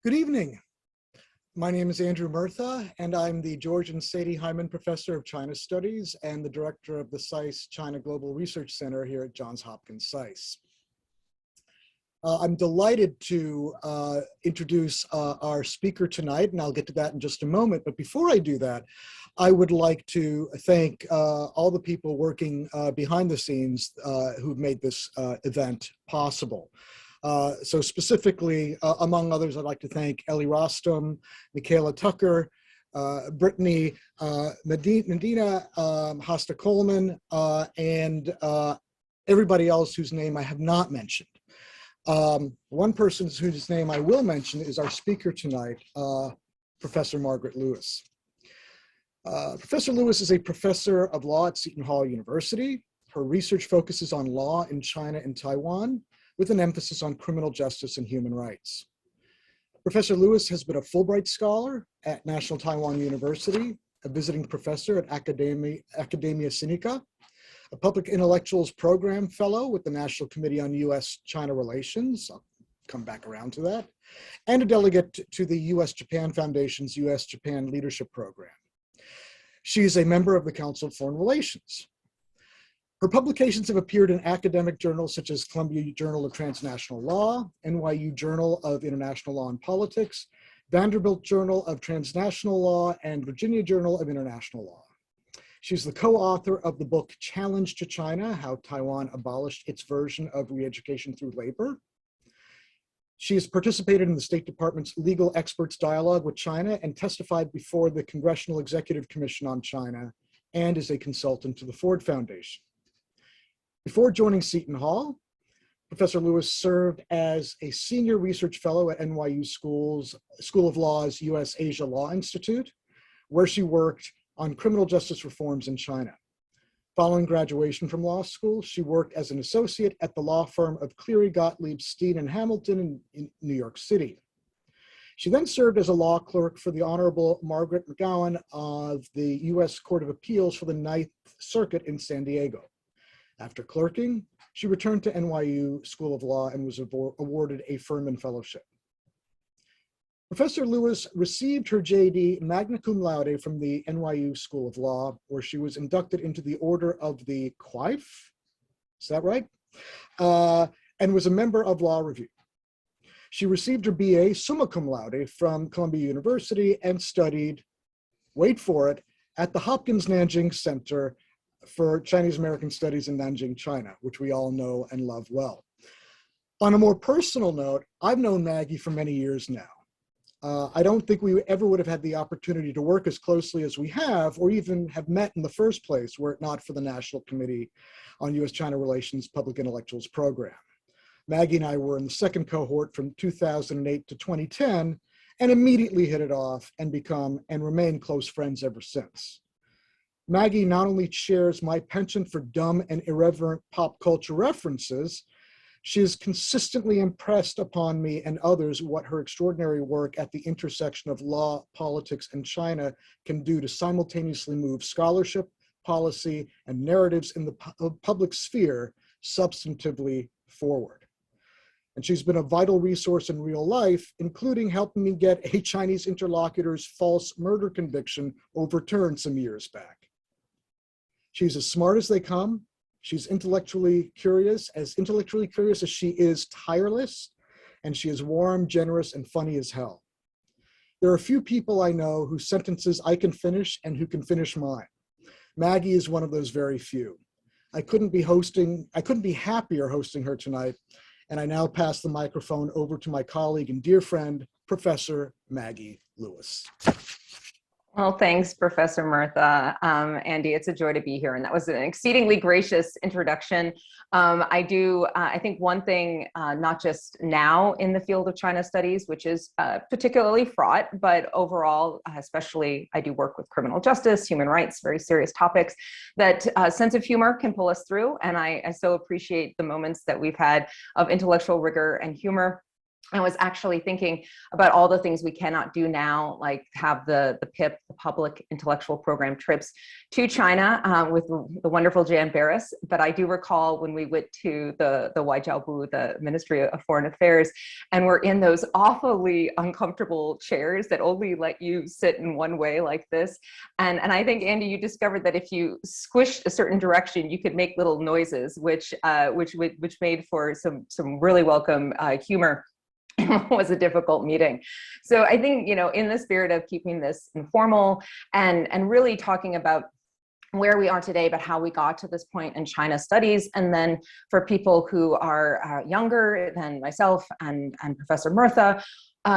Good evening. My name is Andrew Mertha, and I'm the George and Sadie Hyman Professor of China Studies and the Director of the SAIS China Global Research Center here at Johns Hopkins SAIS. I'm delighted to introduce our speaker tonight, and I'll get to that in just a moment. But before I do that, I would like to thank all the people working behind the scenes who've made this event possible. So specifically, among others, I'd like to thank Ellie Rostam, Michaela Tucker, Brittany Medina, Hasta Coleman, and everybody else whose name I have not mentioned. One person whose name I will mention is our speaker tonight, Professor Margaret Lewis. Professor Lewis is a professor of law at Seton Hall University. Her research focuses on law in China and Taiwan, with an emphasis on criminal justice and human rights. Professor Lewis has been a Fulbright Scholar at National Taiwan University, a visiting professor at Academia Sinica, a Public Intellectuals Program Fellow with the National Committee on US-China Relations, I'll come back around to that, and a delegate to the US-Japan Foundation's US-Japan Leadership Program. She is a member of the Council of Foreign Relations. Her publications have appeared in academic journals such as Columbia Journal of Transnational Law, NYU Journal of International Law and Politics, Vanderbilt Journal of Transnational Law, and Virginia Journal of International Law. She's the co-author of the book Challenge to China: How Taiwan Abolished Its Version of Re-Education Through Labor. She has participated in the State Department's Legal Experts Dialogue with China and testified before the Congressional Executive Commission on China, and is a consultant to the Ford Foundation. Before joining Seton Hall, Professor Lewis served as a senior research fellow at NYU School of Law's US Asia Law Institute, where she worked on criminal justice reforms in China. Following graduation from law school, she worked as an associate at the law firm of Cleary, Gottlieb, Steen and Hamilton in New York City. She then served as a law clerk for the Honorable Margaret McGowan of the US Court of Appeals for the Ninth Circuit in San Diego. After clerking, she returned to NYU School of Law and was awarded a Furman Fellowship. Professor Lewis received her JD magna cum laude from the NYU School of Law, where she was inducted into the Order of the Quife, is that right? And was a member of Law Review. She received her BA summa cum laude from Columbia University and studied, wait for it, at the Hopkins Nanjing Center for Chinese American Studies in Nanjing, China, which we all know and love well. On a more personal note, I've known Maggie for many years now. I don't think we ever would have had the opportunity to work as closely as we have, or even have met in the first place, were it not for the National Committee on US-China Relations Public Intellectuals Program. Maggie and I were in the second cohort from 2008 to 2010, and immediately hit it off and remain close friends ever since. Maggie not only shares my penchant for dumb and irreverent pop culture references, she has consistently impressed upon me and others what her extraordinary work at the intersection of law, politics, and China can do to simultaneously move scholarship, policy, and narratives in the public sphere substantively forward. And she's been a vital resource in real life, including helping me get a Chinese interlocutor's false murder conviction overturned some years back. She's as smart as they come. She's intellectually curious as she is tireless, and she is warm, generous, and funny as hell. There are few people I know whose sentences I can finish and who can finish mine. Maggie is one of those very few. I couldn't be happier hosting her tonight, and I now pass the microphone over to my colleague and dear friend, Professor Maggie Lewis. Well, thanks, Professor Mertha. Andy, it's a joy to be here. And that was an exceedingly gracious introduction. I think one thing, not just now in the field of China studies, which is particularly fraught, but overall, especially I do work with criminal justice, human rights, very serious topics, that sense of humor can pull us through. And I so appreciate the moments that we've had of intellectual rigor and humor I was actually thinking about all the things we cannot do now, like have the PIP, the Public Intellectual Program trips to China with the wonderful Jan Barris. But I do recall when we went to the Waijiaobu, the Ministry of Foreign Affairs, and we're in those awfully uncomfortable chairs that only let you sit in one way like this. And I think, Andy, you discovered that if you squished a certain direction, you could make little noises, which made for some really welcome humor. Was a difficult meeting. So I think, in the spirit of keeping this informal and really talking about where we are today, but how we got to this point in China studies. And then for people who are younger than myself and Professor Mertha,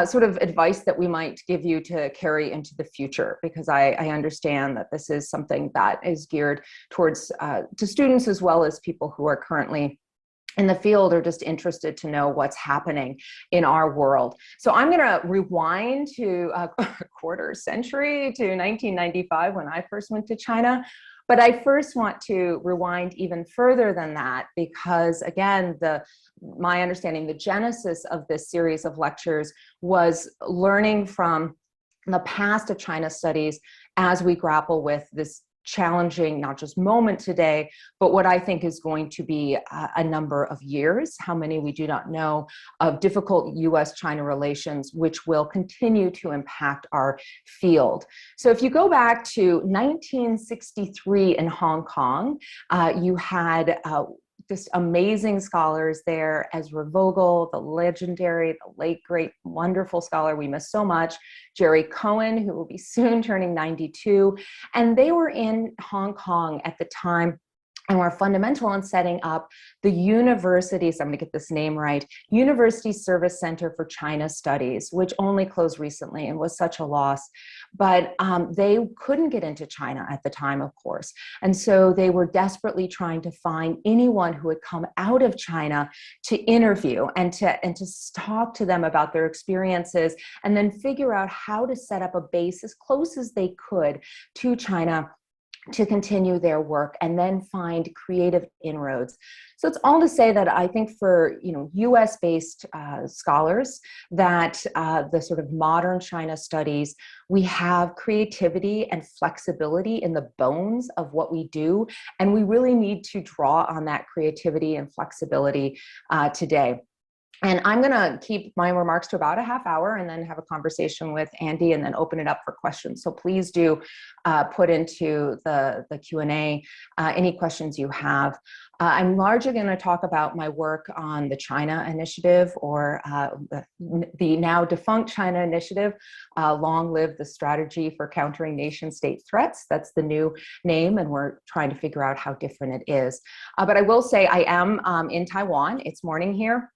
sort of advice that we might give you to carry into the future, because I understand that this is something that is geared towards to students as well as people who are currently in the field or just interested to know what's happening in our world. So I'm going to rewind to a quarter century to 1995 when I first went to China. But I first want to rewind even further than that, because again, my understanding, the genesis of this series of lectures was learning from the past of China studies as we grapple with this challenging, not just moment today, but what I think is going to be a number of years, how many we do not know, of difficult US-China relations, which will continue to impact our field. So if you go back to 1963 in Hong Kong, you had just amazing scholars there, Ezra Vogel, the legendary, the late, great, wonderful scholar we miss so much, Jerry Cohen, who will be soon turning 92. And they were in Hong Kong at the time and were fundamental in setting up the university, so I'm going to get this name right, University Service Center for China Studies, which only closed recently and was such a loss. But they couldn't get into China at the time, of course. And so they were desperately trying to find anyone who had come out of China to interview and to talk to them about their experiences, and then figure out how to set up a base as close as they could to China to continue their work and then find creative inroads. So it's all to say that I think for US-based scholars that the sort of modern China studies, we have creativity and flexibility in the bones of what we do, and we really need to draw on that creativity and flexibility today. And I'm going to keep my remarks to about a half hour and then have a conversation with Andy and then open it up for questions. So please do put into the Q&A any questions you have. I'm largely going to talk about my work on the China Initiative, or the now defunct China Initiative, Long Live the Strategy for Countering Nation-State Threats. That's the new name, and we're trying to figure out how different it is. But I will say I am in Taiwan. It's morning here.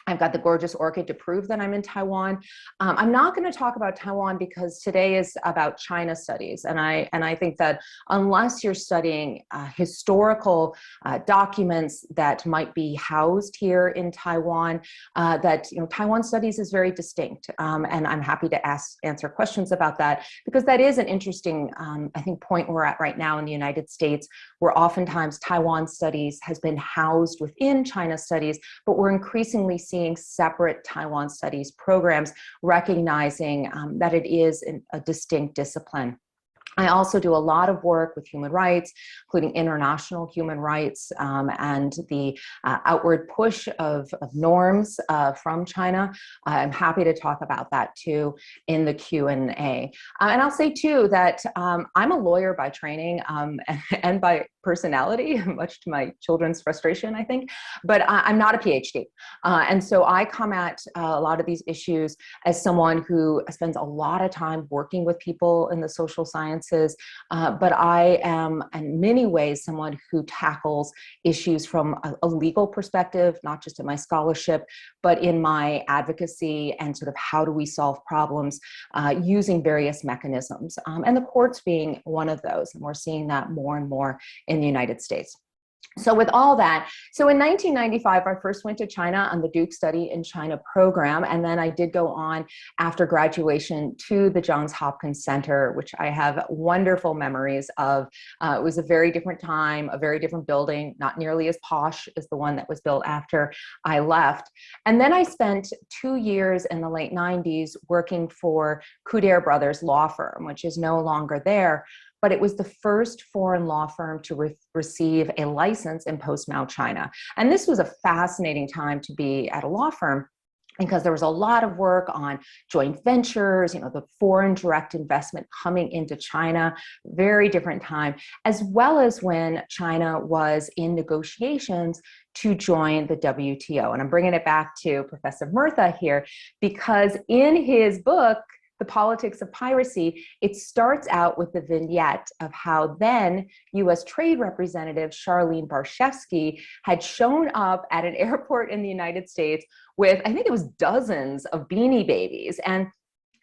I've got the gorgeous orchid to prove that I'm in Taiwan. I'm not going to talk about Taiwan because today is about China studies. And I think that unless you're studying historical documents that might be housed here in Taiwan, that Taiwan studies is very distinct. And I'm happy to answer questions about that, because that is an interesting, I think, point we're at right now in the United States, where oftentimes Taiwan studies has been housed within China studies, but we're increasingly seeing separate Taiwan studies programs, recognizing that it is a distinct discipline. I also do a lot of work with human rights, including international human rights, and the outward push of norms from China. I'm happy to talk about that too in the Q&A. And I'll say too that I'm a lawyer by training and by personality, much to my children's frustration, I think, but I'm not a PhD. And so I come at a lot of these issues as someone who spends a lot of time working with people in the social sciences, but I am in many ways someone who tackles issues from a legal perspective, not just in my scholarship, but in my advocacy and sort of how do we solve problems using various mechanisms, and the courts being one of those. And we're seeing that more and more in the United States. So with all that, so in 1995, I first went to China on the Duke Study in China program. And then I did go on after graduation to the Johns Hopkins Center, which I have wonderful memories of. It was a very different time, a very different building, not nearly as posh as the one that was built after I left. And then I spent 2 years in the late 90s working for Couder Brothers Law Firm, which is no longer there. But it was the first foreign law firm to receive a license in post-Mao China. And this was a fascinating time to be at a law firm because there was a lot of work on joint ventures, the foreign direct investment coming into China, very different time, as well as when China was in negotiations to join the WTO. And I'm bringing it back to Professor Mertha here, because in his book, The Politics of Piracy, it starts out with the vignette of how then US Trade Representative Charlene Barshevsky had shown up at an airport in the United States with, I think it was dozens of Beanie Babies. And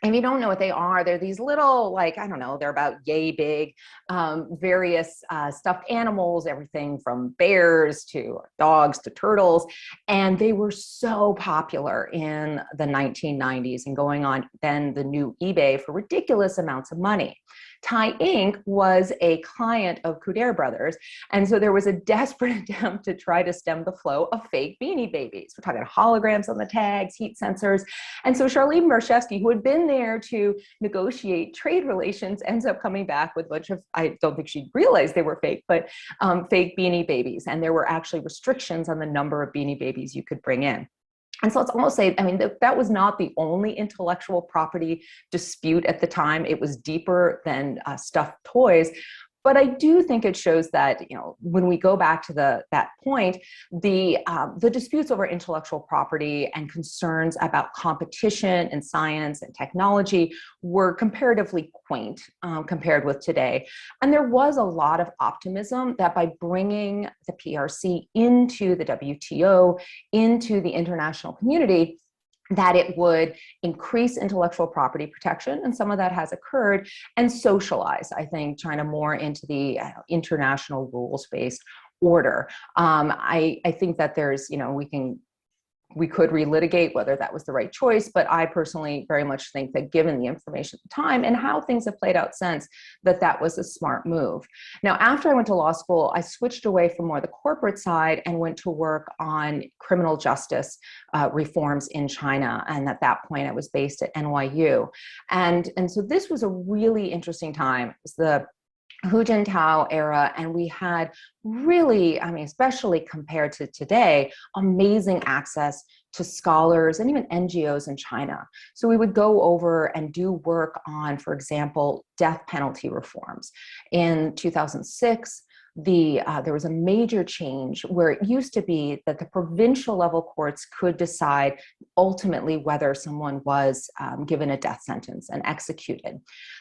if you don't know what they are, they're these little, I don't know, they're about yay big, various stuffed animals, everything from bears to dogs to turtles. And they were so popular in the 1990s and going on then the new eBay for ridiculous amounts of money. Thai Inc. was a client of Couder Brothers. And so there was a desperate attempt to try to stem the flow of fake Beanie Babies. We're talking holograms on the tags, heat sensors. And so Charlene Barshevsky, who had been there to negotiate trade relations, ends up coming back with a bunch of, I don't think she realized they were fake, but fake Beanie Babies. And there were actually restrictions on the number of Beanie Babies you could bring in. And so let's almost say, that was not the only intellectual property dispute at the time. It was deeper than stuffed toys. But I do think it shows that, when we go back to that point, the disputes over intellectual property and concerns about competition in science and technology were comparatively quaint compared with today. And there was a lot of optimism that by bringing the PRC into the WTO, into the international community, that it would increase intellectual property protection, and some of that has occurred, and socialize, I think, China more into the international rules-based order. I think that there's, we could relitigate whether that was the right choice, but I personally very much think that given the information at the time and how things have played out since, that was a smart move. Now, after I went to law school, I switched away from more the corporate side and went to work on criminal justice reforms in China. And at that point, I was based at NYU. And so this was a really interesting time. It was the Hu Jintao era, and we had really, especially compared to today, amazing access to scholars and even NGOs in China. So we would go over and do work on, for example, death penalty reforms. In 2006, there was a major change where it used to be that the provincial level courts could decide ultimately whether someone was given a death sentence and executed.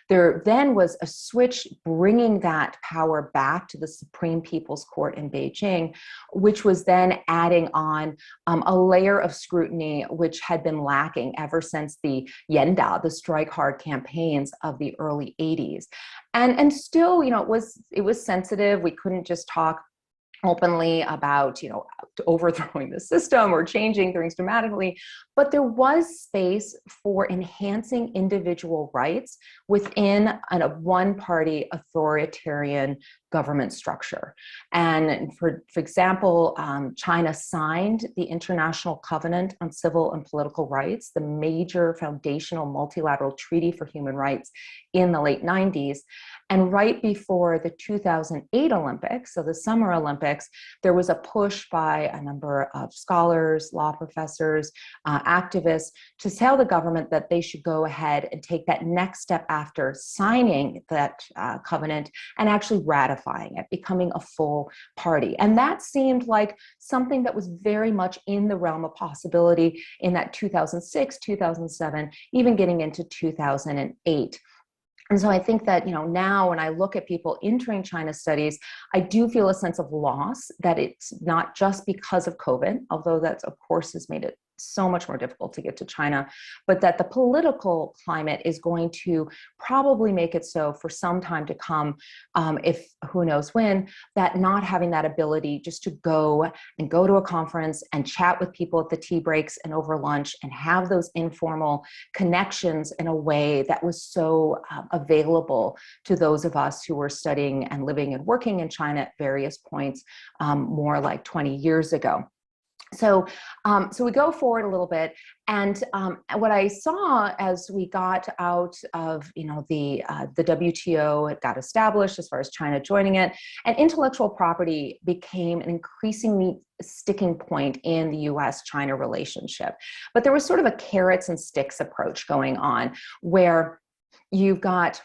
There then was a switch bringing that power back to the Supreme People's Court in Beijing, which was then adding on a layer of scrutiny which had been lacking ever since the Yenda, the strike hard campaigns of the early 80s. And still, it was sensitive. We couldn't just talk openly about, overthrowing the system or changing things dramatically, but there was space for enhancing individual rights within a one-party authoritarian government structure. And for example, China signed the International Covenant on Civil and Political Rights, the major foundational multilateral treaty for human rights, in the late 90s. And right before the 2008 Olympics, so the Summer Olympics, there was a push by a number of scholars, law professors, activists to tell the government that they should go ahead and take that next step after signing that covenant and actually ratifying it, becoming a full party. And that seemed like something that was very much in the realm of possibility in that 2006, 2007, even getting into 2008. And so I think that, now when I look at people entering China studies, I do feel a sense of loss that it's not just because of COVID, although that of course has made it so much more difficult to get to China, but that the political climate is going to probably make it so for some time to come, if who knows when, that not having that ability just to go to a conference and chat with people at the tea breaks and over lunch and have those informal connections in a way that was so available to those of us who were studying and living and working in China at various points more like 20 years ago. So we go forward a little bit, and what I saw as we got out of, the WTO, it got established as far as China joining it, and intellectual property became an increasingly sticking point in the US-China relationship. But there was sort of a carrots and sticks approach going on, where you've got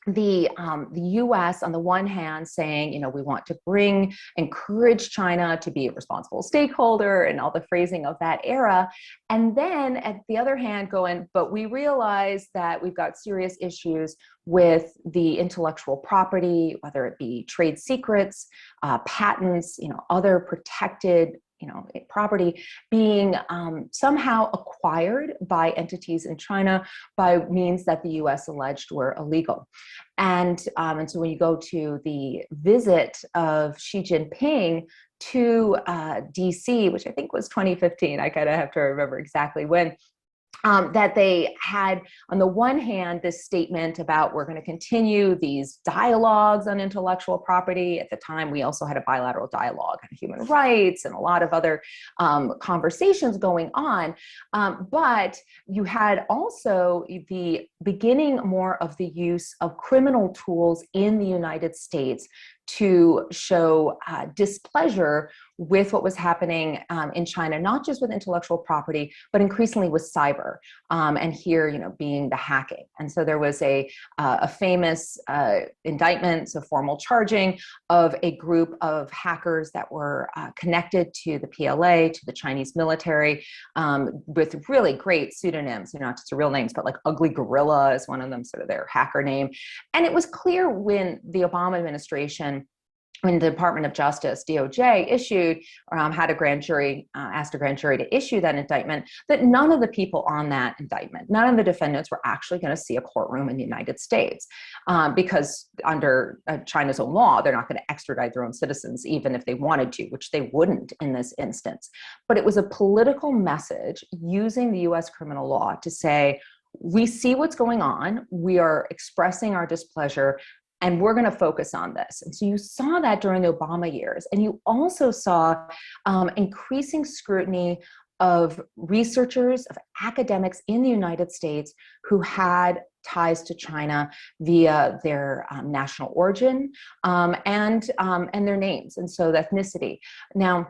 the US on the one hand saying, we want to encourage China to be a responsible stakeholder and all the phrasing of that era. And then at the other hand going, but we realize that we've got serious issues with the intellectual property, whether it be trade secrets, patents, other protected property being somehow acquired by entities in China by means that the US alleged were illegal. And so when you go to the visit of Xi Jinping to DC, which I think was 2015, I kind of have to remember exactly when, that they had, on the one hand, this statement about we're going to continue these dialogues on intellectual property. At the time, we also had a bilateral dialogue on human rights and a lot of other conversations going on. But you had also the beginning more of the use of criminal tools in the United States to show displeasure with what was happening in China, not just with intellectual property, but increasingly with cyber, and here, being the hacking. And so there was a famous indictment, so formal charging of a group of hackers that were connected to the PLA, to the Chinese military, with really great pseudonyms, not just their real names, but like Ugly Gorilla is one of them, sort of their hacker name. And it was clear when the Obama administration, when the Department of Justice, DOJ, issued, had a grand jury, asked a grand jury to issue that indictment, that none of the people on that indictment, none of the defendants were actually going to see a courtroom in the United States, because under China's own law, they're not going to extradite their own citizens, even if they wanted to, which they wouldn't in this instance. But it was a political message using the US criminal law to say, we see what's going on, we are expressing our displeasure, and we're going to focus on this. And so you saw that during the Obama years. And you also saw increasing scrutiny of researchers, of academics in the United States who had ties to China via their national origin and their names, and so the ethnicity. Now,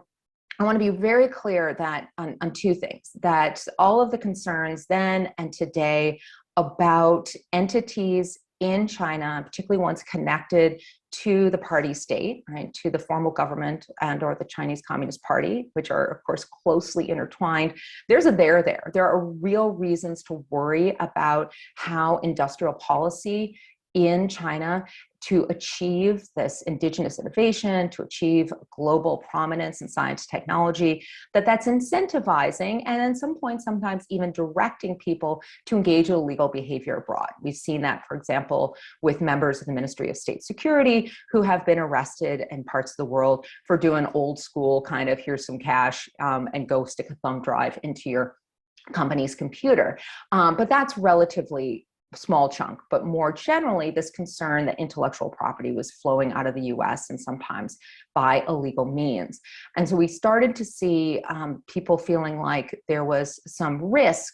I want to be very clear that on two things, that all of the concerns then and today about entities in China, particularly ones connected to the party state, right, to the formal government and or the Chinese Communist Party, which are, of course, closely intertwined. There's a there there. There are real reasons to worry about how industrial policy in China to achieve this indigenous innovation, to achieve global prominence in science technology, that's incentivizing and at some point sometimes even directing people to engage in illegal behavior abroad. We've seen that, for example, with members of the Ministry of State Security who have been arrested in parts of the world for doing old school kind of here's some cash and go stick a thumb drive into your company's computer. But that's relatively small chunk, but more generally, this concern that intellectual property was flowing out of the US and sometimes by illegal means. And so we started to see people feeling like there was some risk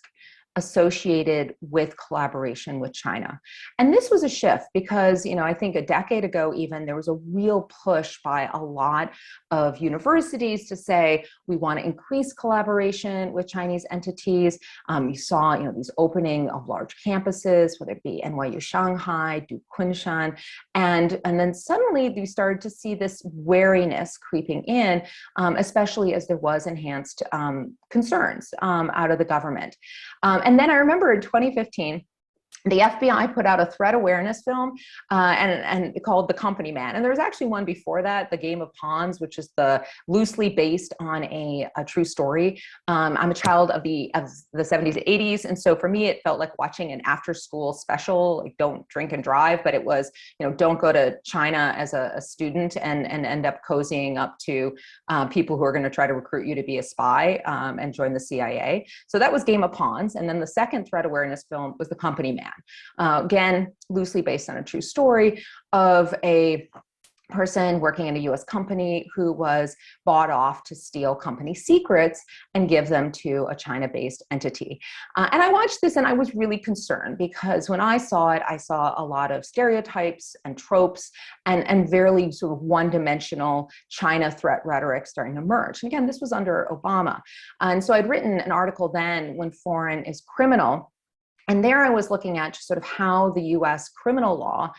associated with collaboration with China. And this was a shift because, I think a decade ago even, there was a real push by a lot of universities to say, we want to increase collaboration with Chinese entities. You saw, these opening of large campuses, whether it be NYU Shanghai, Duke Kunshan, and then suddenly you started to see this wariness creeping in, especially as there was enhanced concerns out of the government. And then I remember in 2015, the FBI put out a threat awareness film and called The Company Man. And there was actually one before that, The Game of Pawns, which is loosely based on a true story. I'm a child of the 70s, 80s. And so for me, it felt like watching an after school special, like Don't Drink and Drive, but it was, don't go to China as a student and end up cozying up to people who are going to try to recruit you to be a spy and join the CIA. So that was Game of Pawns. And then the second threat awareness film was The Company Man. Again, loosely based on a true story of a person working in a US company who was bought off to steal company secrets and give them to a China-based entity. And I watched this and I was really concerned because when I saw it, I saw a lot of stereotypes and tropes and very sort of one-dimensional China threat rhetoric starting to emerge. And again, this was under Obama. And so I'd written an article then, When Foreign is Criminal. And there I was looking at just sort of how the US criminal law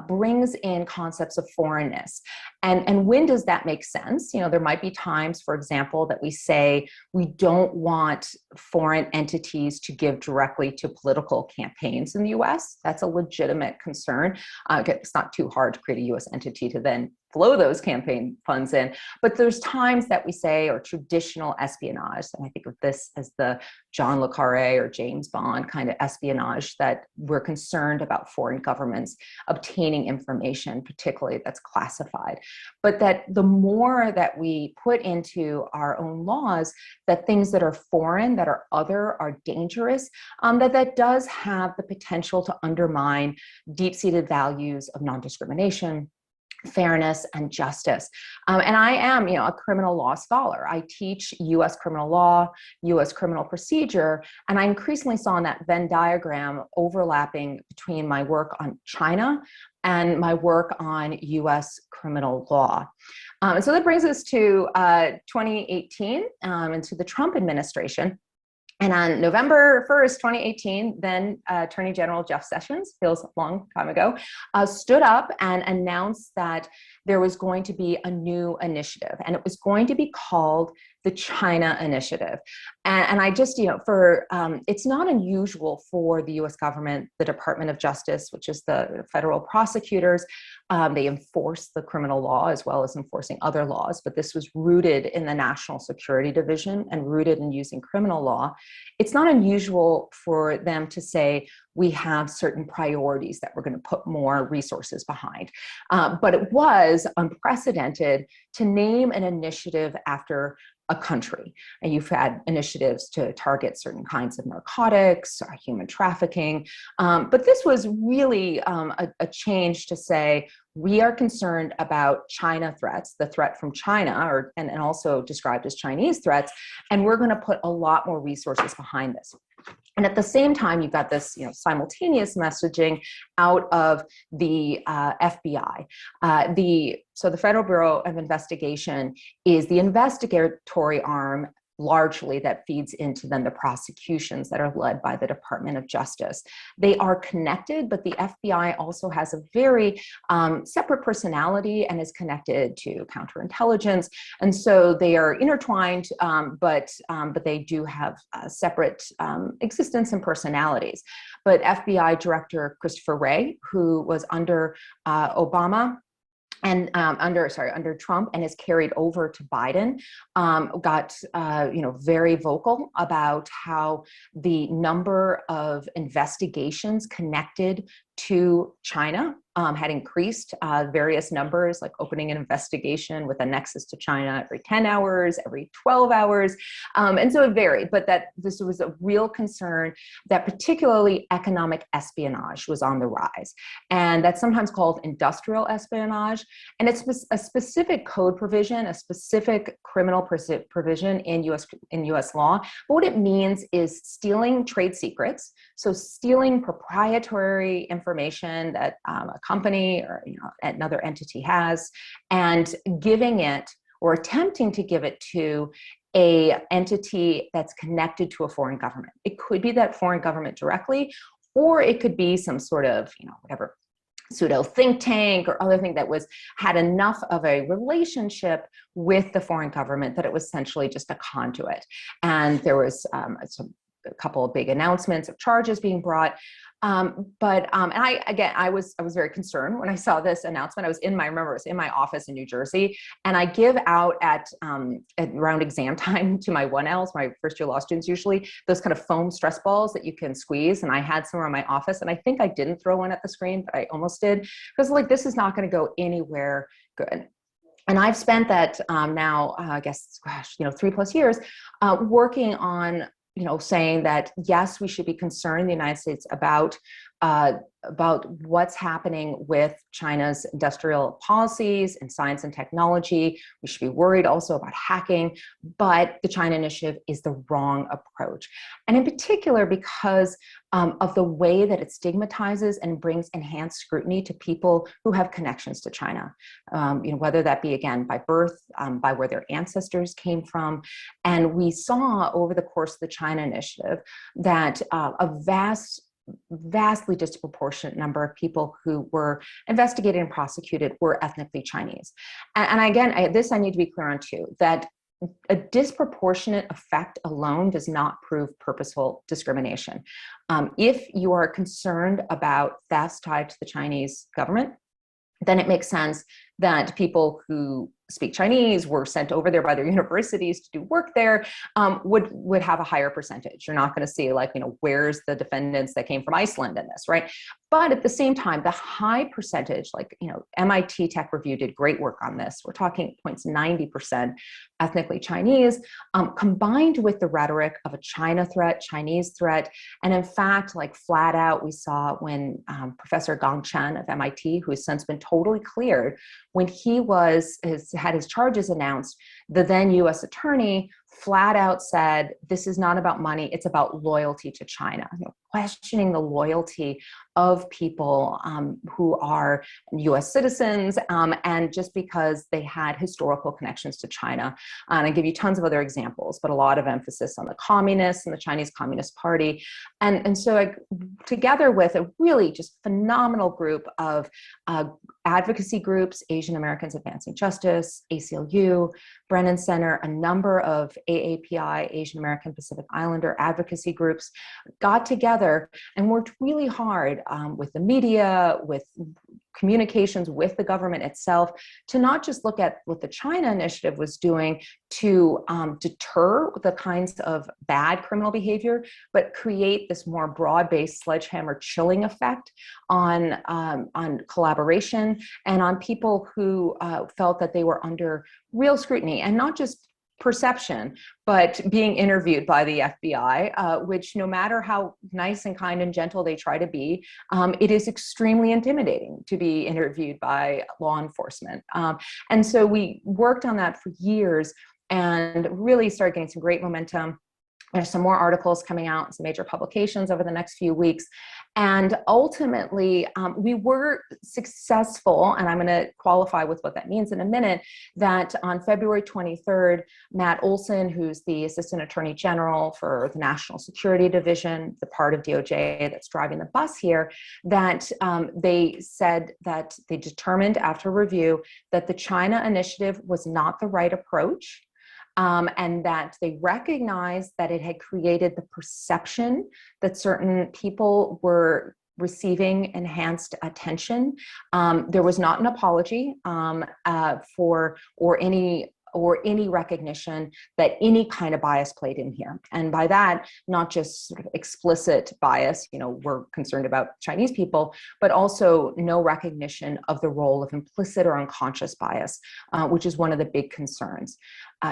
brings in concepts of foreignness. And when does that make sense? There might be times, for example, that we say we don't want foreign entities to give directly to political campaigns in the US. That's a legitimate concern. It's not too hard to create a US entity to then flow those campaign funds in. But there's times that we say, or traditional espionage, and I think of this as the John le Carré or James Bond kind of espionage, that we're concerned about foreign governments obtaining information, particularly that's classified. But that the more that we put into our own laws, that things that are foreign, that are other, are dangerous, that does have the potential to undermine deep-seated values of non-discrimination, fairness, and justice. And I am, a criminal law scholar. I teach US criminal law, US criminal procedure, and I increasingly saw in that Venn diagram overlapping between my work on China and my work on US criminal law. And so that brings us to 2018 and to the Trump administration. And on November 1st, 2018, then Attorney General Jeff Sessions, feels a long time ago, stood up and announced that there was going to be a new initiative, and it was going to be called the China Initiative. And I just, it's not unusual for the US government, the Department of Justice, which is the federal prosecutors, they enforce the criminal law as well as enforcing other laws, but this was rooted in the National Security Division and rooted in using criminal law. It's not unusual for them to say, we have certain priorities that we're going to put more resources behind. But it was unprecedented to name an initiative after a country. And you've had initiatives to target certain kinds of narcotics, or human trafficking. But this was really a change to say, we are concerned about China threats, the threat from China, and also described as Chinese threats, and we're going to put a lot more resources behind this. And at the same time, you've got this simultaneous messaging out of the FBI. So the Federal Bureau of Investigation is the investigatory arm largely that feeds into then the prosecutions that are led by the Department of Justice. They are connected, but the FBI also has a very separate personality and is connected to counterintelligence. And so they are intertwined, but they do have separate existence and personalities. But FBI Director Christopher Wray, who was under Obama, and under Trump, and is carried over to Biden, got very vocal about how the number of investigations connected to China had increased, various numbers, like opening an investigation with a nexus to China every 10 hours, every 12 hours. And so it varied, but that this was a real concern that particularly economic espionage was on the rise. And that's sometimes called industrial espionage. And it's a specific code provision, a specific criminal provision in US law. But what it means is stealing trade secrets. So stealing proprietary information that a company or another entity has, and giving it or attempting to give it to a entity that's connected to a foreign government. It could be that foreign government directly, or it could be some sort of whatever pseudo think tank or other thing that had enough of a relationship with the foreign government that it was essentially just a conduit. And there was some a couple of big announcements of charges being brought. And I was very concerned when I saw this announcement. I was in my office in New Jersey, and I give out at around exam time to my 1Ls, my first year law students, usually those kind of foam stress balls that you can squeeze. And I had some in my office, and I think I didn't throw one at the screen, but I almost did, because like, this is not going to go anywhere good. And I've spent that now, I guess, 3+ years working on, saying that, yes, we should be concerned in the United States about what's happening with China's industrial policies and science and technology. We should be worried also about hacking, but the China Initiative is the wrong approach. And in particular, because of the way that it stigmatizes and brings enhanced scrutiny to people who have connections to China, whether that be, again, by birth, by where their ancestors came from. And we saw over the course of the China Initiative that a vastly disproportionate number of people who were investigated and prosecuted were ethnically Chinese. And again, I need to be clear on too, that a disproportionate effect alone does not prove purposeful discrimination. If you are concerned about thefts tied to the Chinese government, then it makes sense that people who speak Chinese, were sent over there by their universities to do work there, would have a higher percentage. You're not going to see like, where's the defendants that came from Iceland in this, right? But at the same time, the high percentage, like, MIT Tech Review did great work on this. We're talking 90% ethnically Chinese, combined with the rhetoric of a China threat, Chinese threat. And in fact, like flat out, we saw when Professor Gong Chen of MIT, who has since been totally cleared, when he had his charges announced, the then US attorney flat out said, this is not about money, it's about loyalty to China. Questioning the loyalty of people who are US citizens, and just because they had historical connections to China. And I give you tons of other examples, but a lot of emphasis on the communists and the Chinese Communist Party. And so together with a really just phenomenal group of advocacy groups, Asian Americans Advancing Justice, ACLU, Brennan Center, a number of AAPI, Asian American Pacific Islander advocacy groups, got together and worked really hard with the media, with communications with the government itself, to not just look at what the China Initiative was doing to deter the kinds of bad criminal behavior, but create this more broad-based sledgehammer chilling effect on collaboration and on people who felt that they were under real scrutiny, and not just perception, but being interviewed by the FBI, which no matter how nice and kind and gentle they try to be, it is extremely intimidating to be interviewed by law enforcement. And so we worked on that for years and really started getting some great momentum. There's some more articles coming out in some major publications over the next few weeks. And ultimately, we were successful, and I'm going to qualify with what that means in a minute, that on February 23rd, Matt Olson, who's the Assistant Attorney General for the National Security Division, the part of DOJ that's driving the bus here, that they said that they determined after review that the China Initiative was not the right approach. And that they recognized that it had created the perception that certain people were receiving enhanced attention. There was not an apology or any recognition that any kind of bias played in here. And by that, not just sort of explicit bias, we're concerned about Chinese people, but also no recognition of the role of implicit or unconscious bias, which is one of the big concerns.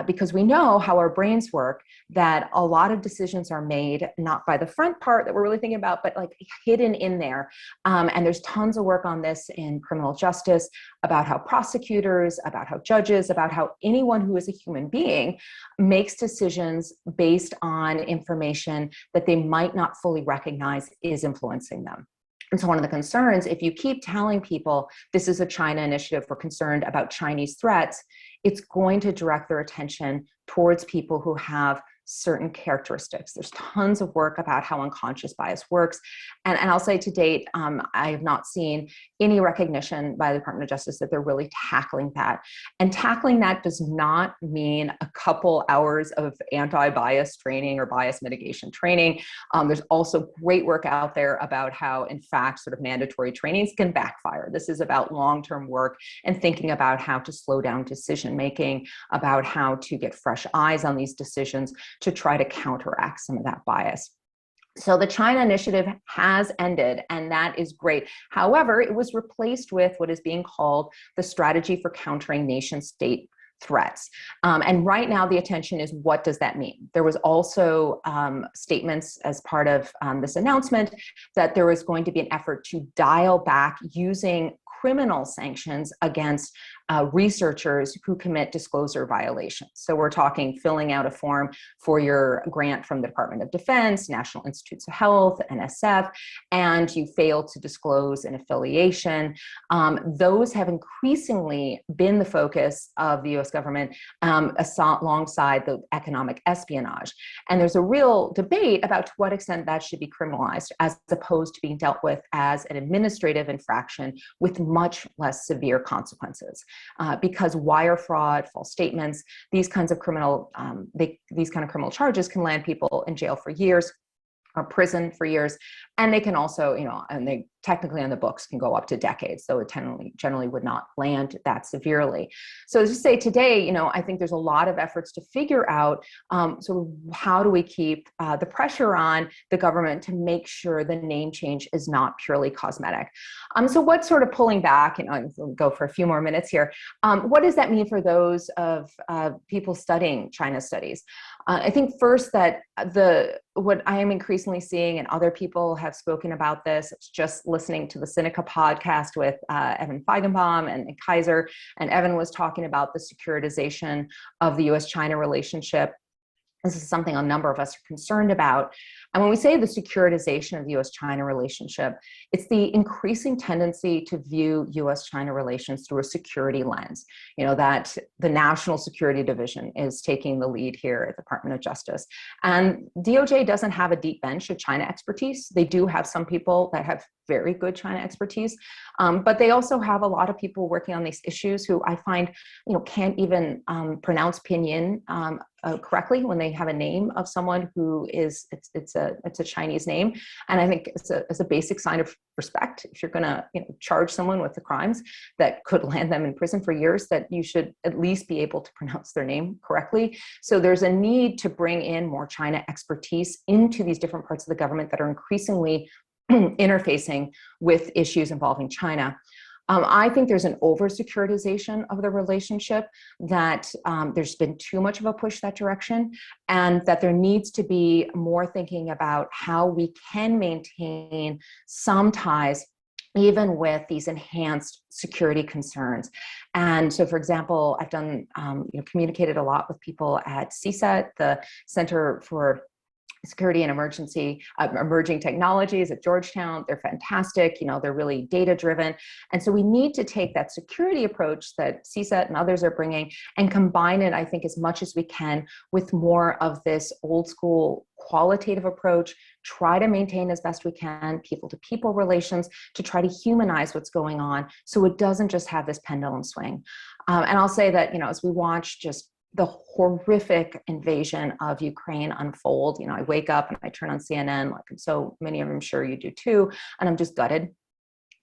Because we know how our brains work, that a lot of decisions are made not by the front part that we're really thinking about, but like hidden in there. And there's tons of work on this in criminal justice about how prosecutors, about how judges, about how anyone who is a human being makes decisions based on information that they might not fully recognize is influencing them. And so one of the concerns, if you keep telling people this is a China initiative, we're concerned about Chinese threats, it's going to direct their attention towards people who have certain characteristics. There's tons of work about how unconscious bias works. And I'll say to date, I have not seen any recognition by the Department of Justice that they're really tackling that. And tackling that does not mean a couple hours of anti-bias training or bias mitigation training. There's also great work out there about how, in fact, sort of mandatory trainings can backfire. This is about long-term work and thinking about how to slow down decision-making, about how to get fresh eyes on these decisions to try to counteract some of that bias. So the China initiative has ended, and that is great. However, it was replaced with what is being called the Strategy for Countering Nation-State Threats. And right now the attention is, what does that mean? There was also statements as part of this announcement that there was going to be an effort to dial back using criminal sanctions against researchers who commit disclosure violations. So we're talking filling out a form for your grant from the Department of Defense, National Institutes of Health, NSF, and you fail to disclose an affiliation. Those have increasingly been the focus of the US government alongside the economic espionage. And there's a real debate about to what extent that should be criminalized as opposed to being dealt with as an administrative infraction with much less severe consequences. Because wire fraud, false statements, these kinds of criminal charges can land people in jail for years or prison for years, and they can also, and they technically on the books can go up to decades, so it generally would not land that severely. So to say today, I think there's a lot of efforts to figure out sort of how do we keep the pressure on the government to make sure the name change is not purely cosmetic. So what's sort of pulling back, I'll go for a few more minutes here. What does that mean for those of people studying China studies? I think first that what I am increasingly seeing, and other people have spoken about this, it's just listening to the Sinica podcast with Evan Feigenbaum and Kaiser, and Evan was talking about the securitization of the US-China relationship. This is something a number of us are concerned about. And when we say the securitization of the US-China relationship, it's the increasing tendency to view US-China relations through a security lens. That the National Security Division is taking the lead here at the Department of Justice. And DOJ doesn't have a deep bench of China expertise. They do have some people that have very good China expertise, but they also have a lot of people working on these issues who I find, can't even pronounce pinyin correctly when they have a name of someone who is, it's a Chinese name. And I think it's a basic sign of respect. If you're gonna charge someone with the crimes that could land them in prison for years, that you should at least be able to pronounce their name correctly. So there's a need to bring in more China expertise into these different parts of the government that are increasingly interfacing with issues involving China. I think there's an over-securitization of the relationship, that there's been too much of a push that direction, and that there needs to be more thinking about how we can maintain some ties even with these enhanced security concerns. And so, for example, I've done, communicated a lot with people at CSET, the Center for Security and Emerging Technologies at Georgetown. They're fantastic. They're really data driven. And so we need to take that security approach that CSET and others are bringing and combine it, I think, as much as we can with more of this old school qualitative approach, try to maintain as best we can people-to-people relations to try to humanize what's going on so it doesn't just have this pendulum swing. And I'll say that, as we watch just the horrific invasion of Ukraine unfold, I wake up and I turn on CNN, like so many of them, I'm sure you do too, and I'm just gutted.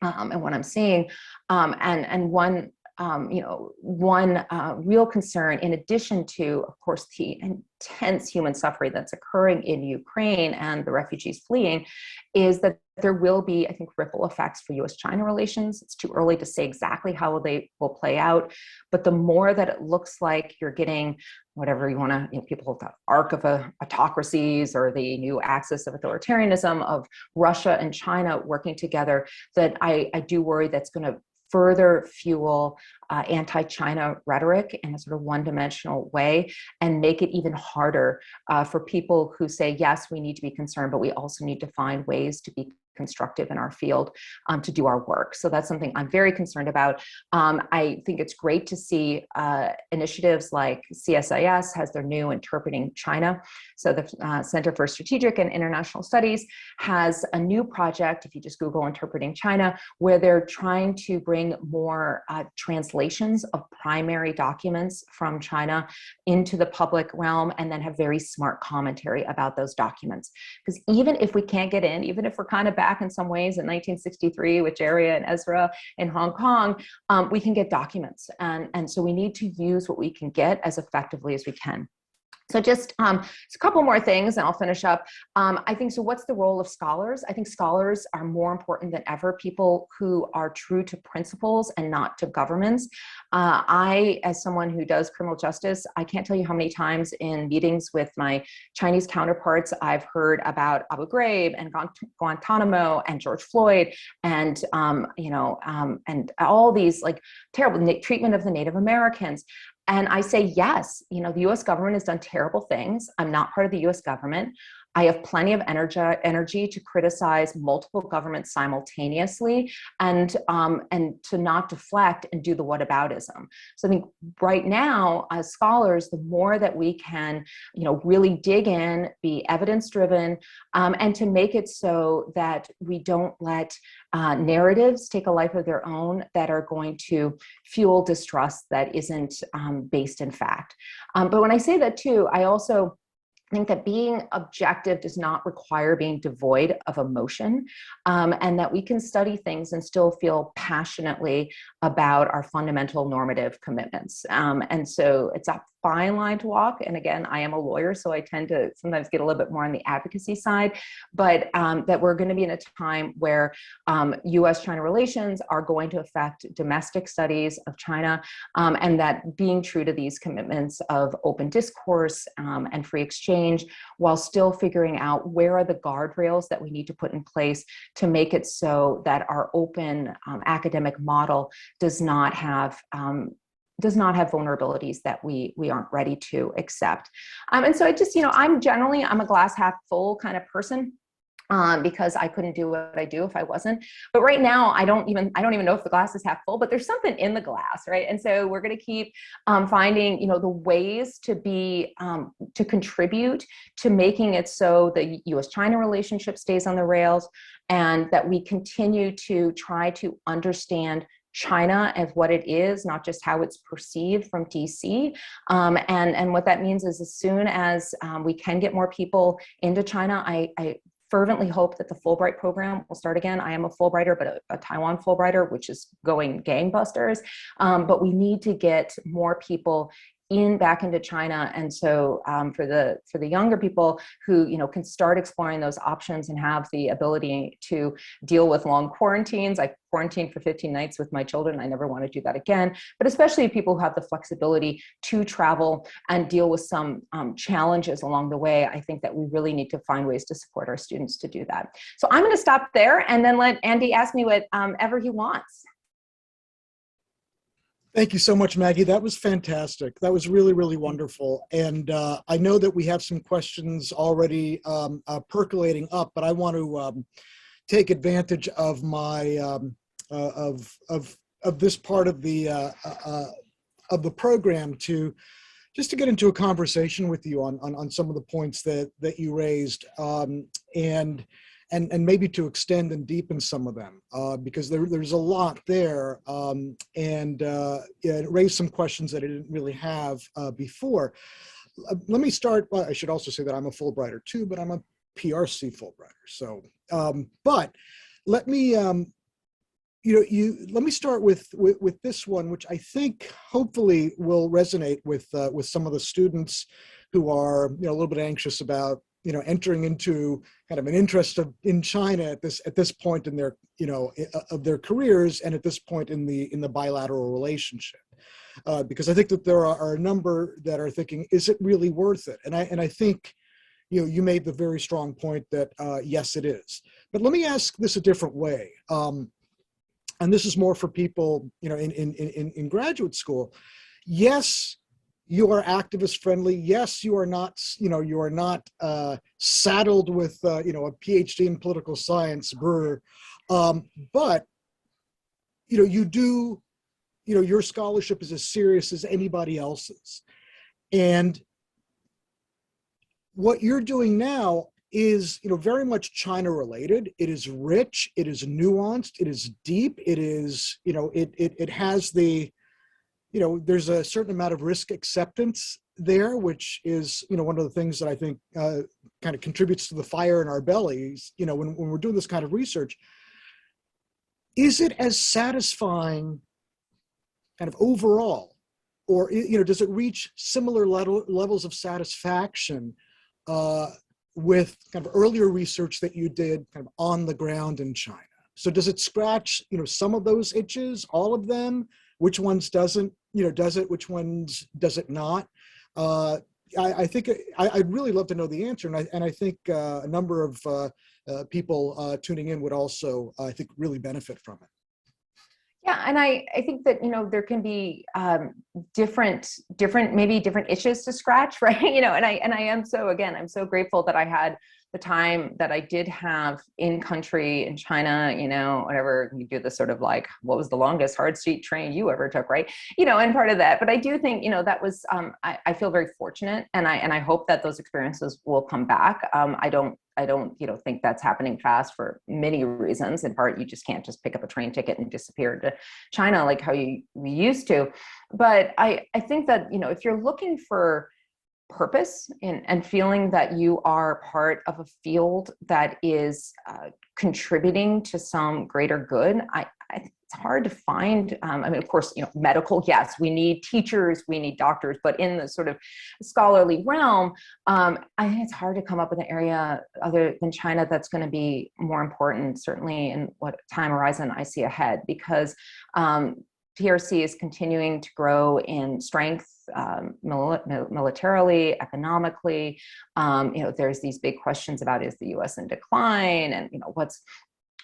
And what I'm seeing, and one real concern, in addition to, of course, the intense human suffering that's occurring in Ukraine and the refugees fleeing, is that there will be, I think, ripple effects for US-China relations. It's too early to say exactly how they will play out, but the more that it looks like you're getting whatever you want to, people with the arc of autocracies or the new axis of authoritarianism of Russia and China working together, that I do worry that's going to further fuel anti-China rhetoric in a sort of one-dimensional way and make it even harder for people who say, yes, we need to be concerned, but we also need to find ways to be constructive in our field to do our work. So that's something I'm very concerned about. I think it's great to see initiatives like CSIS has their new Interpreting China. So the Center for Strategic and International Studies has a new project, if you just Google Interpreting China, where they're trying to bring more translations of primary documents from China into the public realm and then have very smart commentary about those documents. Because even if we can't get in, even if we're kind of back in some ways in 1963 with Jeria and Ezra in Hong Kong, we can get documents. And so we need to use what we can get as effectively as we can. So just a couple more things and I'll finish up. I think, so what's the role of scholars? I think scholars are more important than ever, people who are true to principles and not to governments. I, as someone who does criminal justice, I can't tell you how many times in meetings with my Chinese counterparts, I've heard about Abu Ghraib and Guantanamo and George Floyd and, and all these like terrible treatment of the Native Americans. And I say, yes, the US government has done terrible things. I'm not part of the US government. I have plenty of energy to criticize multiple governments simultaneously and to not deflect and do the whataboutism. So I think right now, as scholars, the more that we can, really dig in, be evidence-driven, and to make it so that we don't let narratives take a life of their own that are going to fuel distrust that isn't based in fact. But when I say that too, I also think that being objective does not require being devoid of emotion, and that we can study things and still feel passionately about our fundamental normative commitments. And so it's a fine line to walk. And again, I am a lawyer, so I tend to sometimes get a little bit more on the advocacy side, but that we're going to be in a time where US-China relations are going to affect domestic studies of China, and that being true to these commitments of open discourse and free exchange, while still figuring out where are the guardrails that we need to put in place to make it so that our open academic model does not have vulnerabilities that we aren't ready to accept. And so I just, I'm a glass half full kind of person. Because I couldn't do what I do if I wasn't. But right now, I don't even know if the glass is half full, but there's something in the glass, right? And so we're going to keep finding, the ways to be, to contribute to making it so the US-China relationship stays on the rails, and that we continue to try to understand China as what it is, not just how it's perceived from DC. And what that means is as soon as we can get more people into China, I fervently hope that the Fulbright program will start again. I am a Fulbrighter, but a Taiwan Fulbrighter, which is going gangbusters. But we need to get more people back into China. And so for the younger people who can start exploring those options and have the ability to deal with long quarantines. I quarantined for 15 nights with my children. I never want to do that again, but especially people who have the flexibility to travel and deal with some challenges along the way. I think that we really need to find ways to support our students to do that. So I'm going to stop there and then let Andy ask me whatever he wants. Thank you so much, Maggie. That was fantastic. That was really, really wonderful. And I know that we have some questions already percolating up, but I want to take advantage of my of this part of the program to just to get into a conversation with you on some of the points that you raised, and maybe to extend and deepen some of them, because there's a lot there, and it raised some questions that I didn't really have before. Let me start. Well, I should also say that I'm a Fulbrighter too, but I'm a PRC Fulbrighter. So, but let me, let me start with this one, which I think hopefully will resonate with some of the students who are a little bit anxious about entering into kind of an interest in China at this point in their of their careers, and at this point in the bilateral relationship, because I think that there are a number that are thinking, is it really worth it? And I think you made the very strong point that yes, it is. But let me ask this a different way, and this is more for people in graduate school. Yes, you are activist friendly. Yes, you are not, you are not saddled with, a PhD in political science, but, you do, your scholarship is as serious as anybody else's. And what you're doing now is, very much China related. It is rich, it is nuanced, it is deep, it is, it has the, there's a certain amount of risk acceptance there, which is, one of the things that I think kind of contributes to the fire in our bellies, when we're doing this kind of research. Is it as satisfying kind of overall, or, does it reach similar levels of satisfaction with kind of earlier research that you did kind of on the ground in China? So does it scratch, some of those itches, all of them? Which ones doesn't, does it? Which ones does it not? I think I'd really love to know the answer. And I think a number of people tuning in would also, I think, really benefit from it. Yeah, and I think that, there can be different issues to scratch, right? And I am I'm so grateful that I had the time that I did have in country in China, whatever, you do this sort of like, what was the longest hard seat train you ever took, right? And part of that, but I do think, that was, I feel very fortunate, and I hope that those experiences will come back. I don't think that's happening fast for many reasons. In part, you just can't just pick up a train ticket and disappear to China like how we used to. But I think that, if you're looking for purpose and feeling that you are part of a field that is contributing to some greater good, it's hard to find. Of course, medical, yes, we need teachers, we need doctors, but in the sort of scholarly realm, I think it's hard to come up with an area other than China that's going to be more important, certainly in what time horizon I see ahead, because PRC is continuing to grow in strength, militarily, economically. There's these big questions about, is the US in decline, and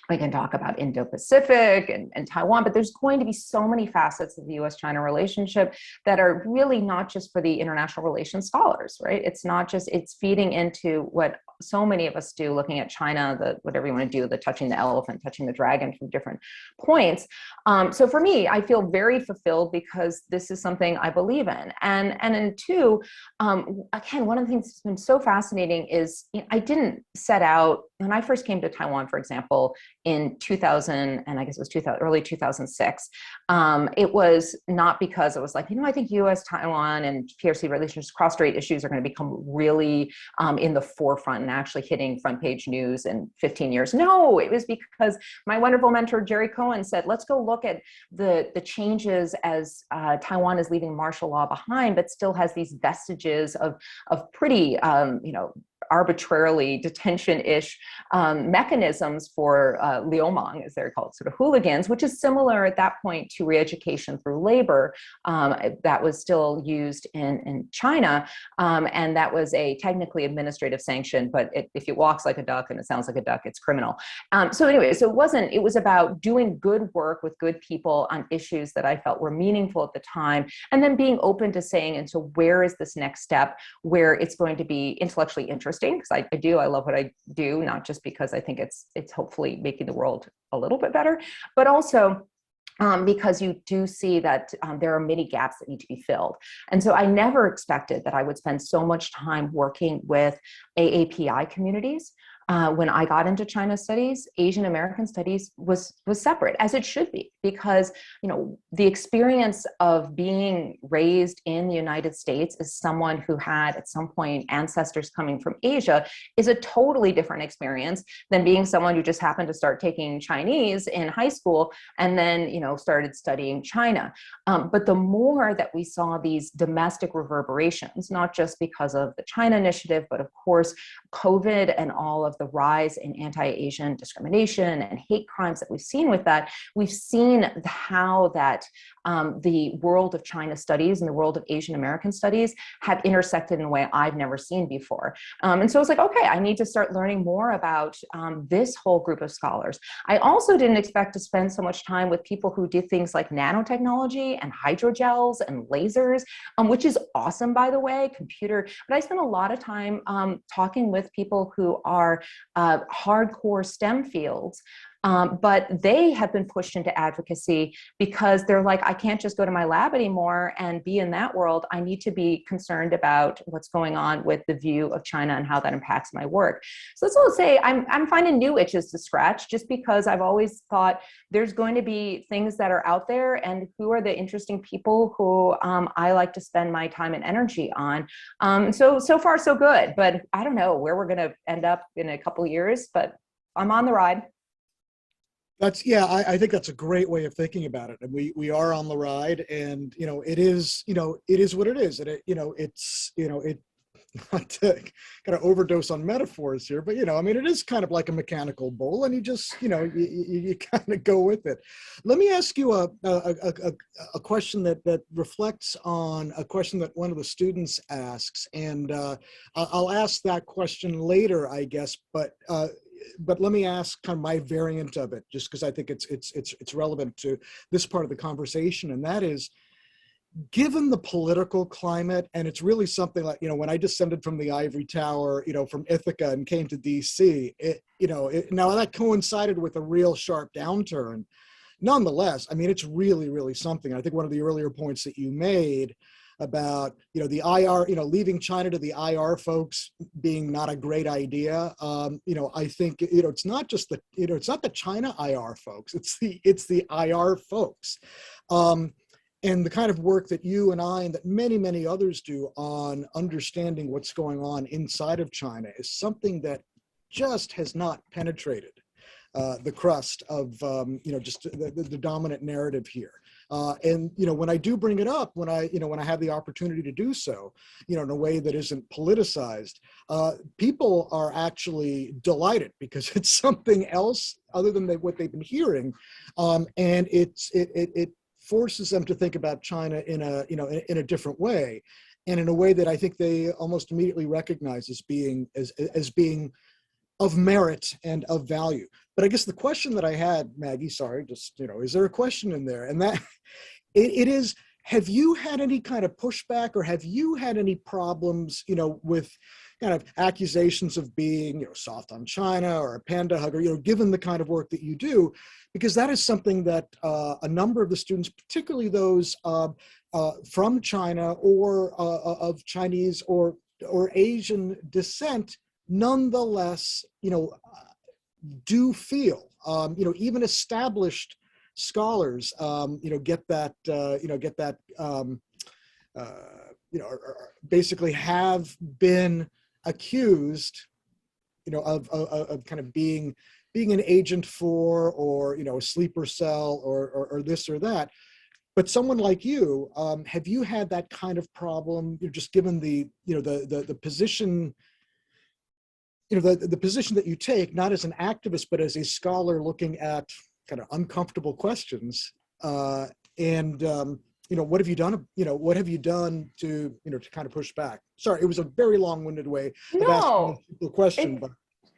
we can talk about Indo-Pacific and Taiwan, but there's going to be so many facets of the US-China relationship that are really not just for the international relations scholars, right? It's feeding into what so many of us do, looking at China, whatever you want to do, the touching the elephant, touching the dragon from different points. So for me, I feel very fulfilled because this is something I believe in. And then two, again, one of the things that's been so fascinating is I didn't set out, when I first came to Taiwan, for example, in 2000, and I guess it was early 2006, it was not because it was like, I think US, Taiwan, and PRC relations, cross-strait issues are going to become really in the forefront and actually hitting front page news in 15 years. No, it was because my wonderful mentor, Jerry Cohen, said, let's go look at the changes as Taiwan is leaving martial law behind, but still has these vestiges of pretty, arbitrarily detention-ish mechanisms for liumang, as they're called, sort of hooligans, which is similar at that point to re-education through labor that was still used in China. And that was a technically administrative sanction, but if it walks like a duck and it sounds like a duck, it's criminal. So anyway, it was about doing good work with good people on issues that I felt were meaningful at the time, and then being open to saying, and so where is this next step where it's going to be intellectually interesting? Because I love what I do, not just because I think it's hopefully making the world a little bit better, but also because you do see that there are many gaps that need to be filled. And so I never expected that I would spend so much time working with AAPI communities. When I got into China studies, Asian American studies was separate, as it should be, because the experience of being raised in the United States as someone who had at some point ancestors coming from Asia is a totally different experience than being someone who just happened to start taking Chinese in high school and then started studying China. But the more that we saw these domestic reverberations, not just because of the China initiative, but of course COVID and all of of the rise in anti-Asian discrimination and hate crimes that we've seen with that, we've seen how that the world of China studies and the world of Asian American studies have intersected in a way I've never seen before. And so it's like, okay, I need to start learning more about this whole group of scholars. I also didn't expect to spend so much time with people who did things like nanotechnology and hydrogels and lasers, which is awesome, by the way, computer. But I spent a lot of time talking with people who are hardcore STEM fields. But they have been pushed into advocacy because they're like, I can't just go to my lab anymore and be in that world. I need to be concerned about what's going on with the view of China and how that impacts my work. So that's all I'll say. I'm finding new itches to scratch just because I've always thought there's going to be things that are out there, and who are the interesting people who I like to spend my time and energy on. So far, so good. But I don't know where we're going to end up in a couple of years, but I'm on the ride. I think that's a great way of thinking about it. And we are on the ride, and, it is what it is. And it not to kind of overdose on metaphors here, but, it is kind of like a mechanical bull, and you just, you kind of go with it. Let me ask you a question that reflects on a question that one of the students asks. And I'll ask that question later, I guess, but let me ask kind of my variant of it, just because I think it's relevant to this part of the conversation. And that is, given the political climate, and it's really something like, when I descended from the ivory tower, from Ithaca and came to DC, now that coincided with a real sharp downturn. Nonetheless, it's really, really something. I think one of the earlier points that you made about, the IR, leaving China to the IR folks being not a great idea. I think, it's not just it's not the China IR folks, it's the IR folks. And the kind of work that you and I and that many, many others do on understanding what's going on inside of China is something that just has not penetrated the crust of, just the dominant narrative here. And when I do bring it up, when I have the opportunity to do so, in a way that isn't politicized, people are actually delighted because it's something else other than what they've been hearing, and it forces them to think about China in a different way, and in a way that I think they almost immediately recognize as being of merit and of value. But I guess the question that I had, Maggie, sorry, just, is there a question in there? And that it is, have you had any kind of pushback, or have you had any problems, with kind of accusations of being, soft on China or a panda hugger, given the kind of work that you do? Because that is something that a number of the students, particularly those from China or of Chinese or Asian descent, nonetheless, do feel, even established scholars, basically have been accused, of kind of being an agent for, or, a sleeper cell, or this or that. But someone like you, have you had that kind of problem, just given the position, the position that you take, not as an activist, but as a scholar looking at kind of uncomfortable questions, and what have you done? What have you done to kind of push back? Sorry, it was a very long-winded way of asking the question, but.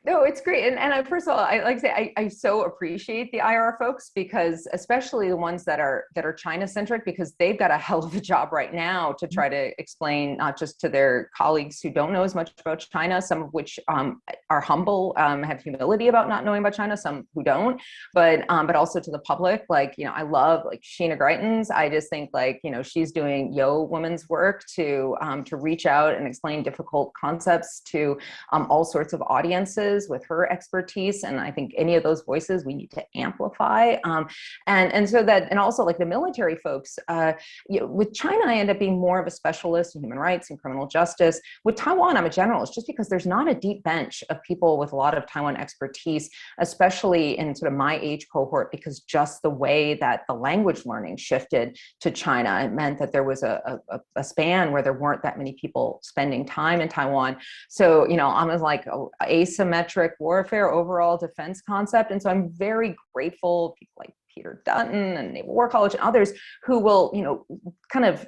No, it's great. And first of all, I like to say, I so appreciate the IR folks, because especially the ones that are China centric, because they've got a hell of a job right now to try to explain, not just to their colleagues who don't know as much about China, some of which are humble, have humility about not knowing about China, some who don't, but also to the public. Like, I love like Sheena Greitens. I just think like, she's doing woman's work to reach out and explain difficult concepts to all sorts of audiences with her expertise. And I think any of those voices we need to amplify. And so that, and also like the military folks, with China, I end up being more of a specialist in human rights and criminal justice. With Taiwan, I'm a generalist, just because there's not a deep bench of people with a lot of Taiwan expertise, especially in sort of my age cohort, because just the way that the language learning shifted to China, it meant that there was a span where there weren't that many people spending time in Taiwan. So, I'm like asymmetric asymmetric warfare overall defense concept. And so I'm very grateful, people like Peter Dutton and Naval War College and others who will, kind of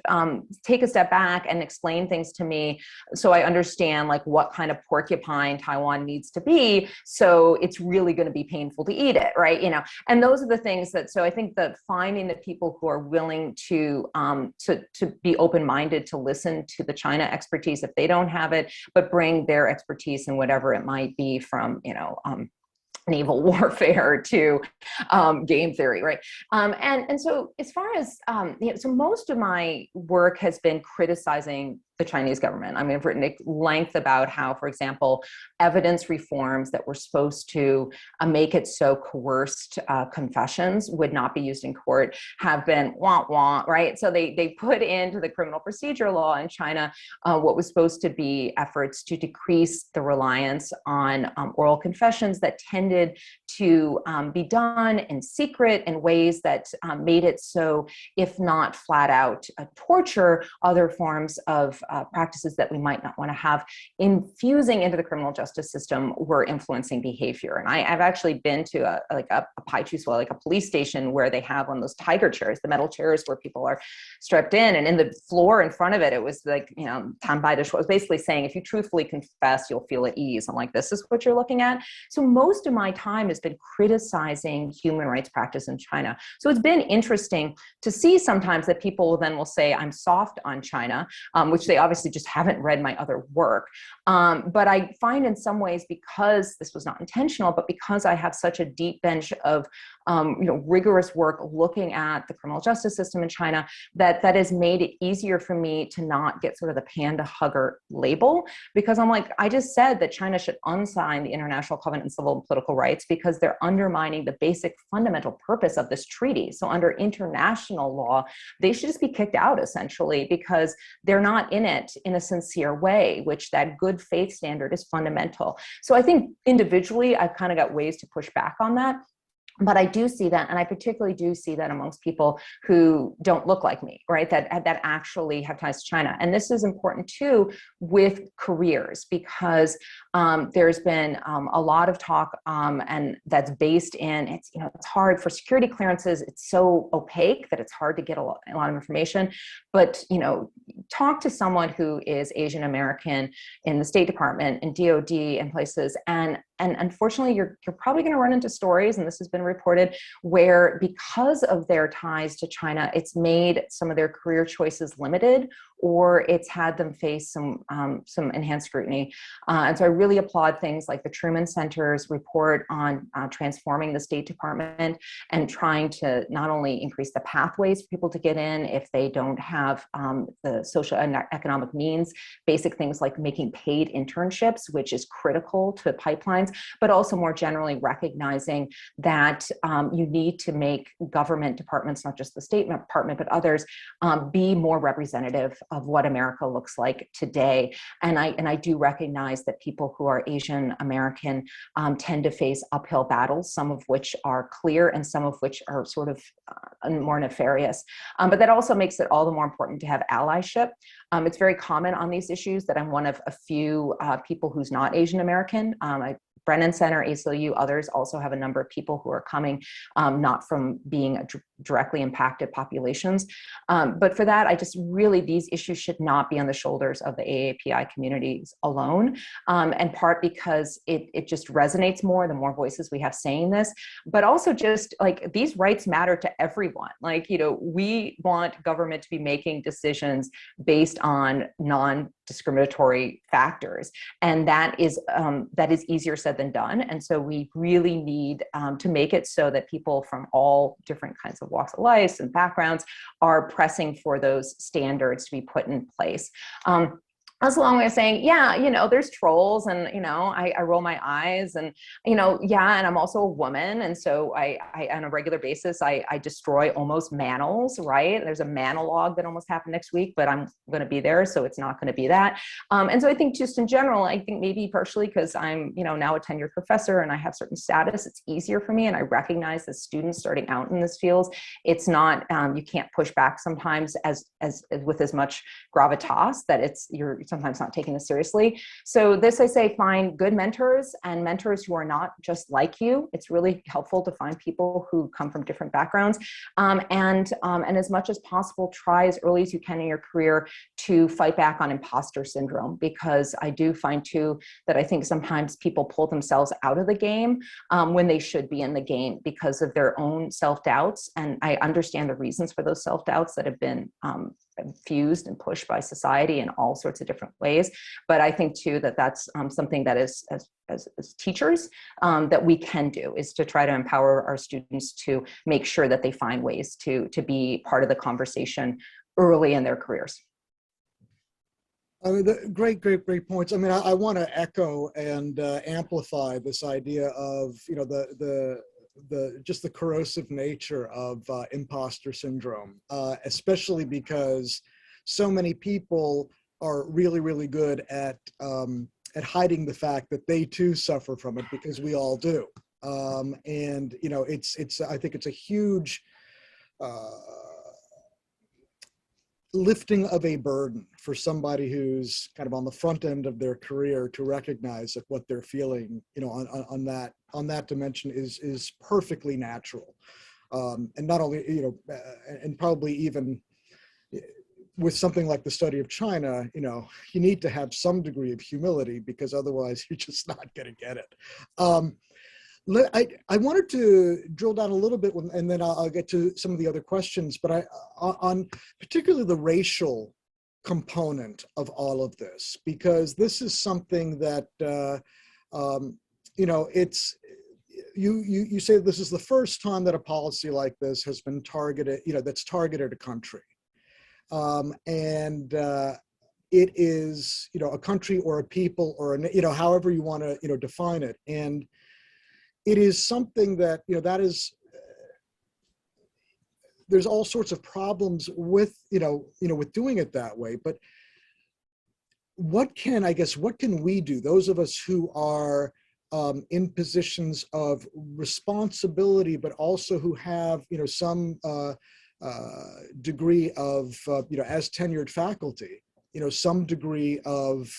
take a step back and explain things to me so I understand like what kind of porcupine Taiwan needs to be. So it's really going to be painful to eat it, right? And those are the things that, so I think that finding the people who are willing to be open-minded to listen to the China expertise if they don't have it, but bring their expertise in whatever it might be from, naval warfare to game theory, right? And so as far as, so most of my work has been criticizing the Chinese government. I mean, I've written at length about how, for example, evidence reforms that were supposed to make it so coerced confessions would not be used in court have been wah-wah, right? So they put into the criminal procedure law in China what was supposed to be efforts to decrease the reliance on oral confessions that tended to be done in secret in ways that made it so, if not flat out torture, other forms of practices that we might not want to have infusing into the criminal justice system were influencing behavior. And I've actually been to a police station where they have one of those tiger chairs, the metal chairs where people are strapped in, and in the floor in front of it, it was like, Tanbai Dish was basically saying, if you truthfully confess, you'll feel at ease. I'm like, this is what you're looking at? So most of my time has been criticizing human rights practice in China. So it's been interesting to see sometimes that people then will say, I'm soft on China, which they obviously just haven't read my other work. But I find in some ways, because this was not intentional, but because I have such a deep bench of rigorous work looking at the criminal justice system in China, that has made it easier for me to not get sort of the panda hugger label, because I'm like, I just said that China should unsign the International Covenant on Civil and Political Rights because they're undermining the basic fundamental purpose of this treaty. So under international law, they should just be kicked out essentially, because they're not in it in a sincere way, which that good faith standard is fundamental. So I think individually, I've kind of got ways to push back on that. But I do see that, and I particularly do see that amongst people who don't look like me, right? That actually have ties to China. And this is important too with careers, because there's been a lot of talk, and that's based in, it's hard for security clearances. It's so opaque that it's hard to get a lot of information. But talk to someone who is Asian American in the State Department and DOD and places, and unfortunately, you're probably going to run into stories, and this has been reported, where because of their ties to China, it's made some of their career choices limited, or it's had them face some enhanced scrutiny. And so I really applaud things like the Truman Center's report on transforming the State Department and trying to not only increase the pathways for people to get in if they don't have the social and economic means, basic things like making paid internships, which is critical to pipelines, but also more generally recognizing that you need to make government departments, not just the State Department, but others, be more representative of what America looks like today. And I do recognize that people who are Asian American tend to face uphill battles, some of which are clear and some of which are sort of more nefarious. But that also makes it all the more important to have allyship. It's very common on these issues that I'm one of a few people who's not Asian American. Brennan Center, ACLU, others also have a number of people who are coming not from being directly impacted populations. But for that, I just really, these issues should not be on the shoulders of the AAPI communities alone, in part because it just resonates more the more voices we have saying this, but also just like these rights matter to everyone. Like, we want government to be making decisions based on non-discriminatory factors. And that is easier said than done. And so we really need to make it so that people from all different kinds of walks of life and backgrounds are pressing for those standards to be put in place. That's a long way of saying, yeah, there's trolls and, I roll my eyes and, and I'm also a woman. And so I on a regular basis, I destroy almost manals, right? There's a manologue that almost happened next week, but I'm going to be there. So it's not going to be that. And so I think just in general, I think maybe partially because I'm, now a tenured professor and I have certain status, it's easier for me. And I recognize that students starting out in this field, it's not, you can't push back sometimes as with as much gravitas that it's sometimes not taking this seriously. So this, I say, find good mentors and mentors who are not just like you. It's really helpful to find people who come from different backgrounds. And as much as possible, try as early as you can in your career to fight back on imposter syndrome, because I do find too that I think sometimes people pull themselves out of the game when they should be in the game because of their own self-doubts. And I understand the reasons for those self-doubts that have been fused and pushed by society in all sorts of different ways. But I think too that that's something that is, as teachers, that we can do, is to try to empower our students to make sure that they find ways to be part of the conversation early in their careers. I mean, great points. I mean, I want to echo and amplify this idea of, you know, just the corrosive nature of imposter syndrome, especially because so many people are really good at hiding the fact that they too suffer from it, because we all do. And you know, I think it's a huge lifting of a burden for somebody who's kind of on the front end of their career to recognize that what they're feeling, you know, on that dimension is perfectly natural. And not only, you know, and probably even with something like the study of China, you know, you need to have some degree of humility, because otherwise you're just not going to get it. I wanted to drill down a little bit, and then I'll get to some of the other questions, but on particularly the racial component of all of this, because this is something that, you know, you say this is the first time that a policy like this has been targeted, you know, that's targeted a country. And it is, you know, a country or a people or, you know, however you want to, you know, define it. And it is something that, you know, that is, there's all sorts of problems with, with doing it that way. But what can we do, those of us who are in positions of responsibility, but also who have, you know, some degree of, as tenured faculty, you know, some degree of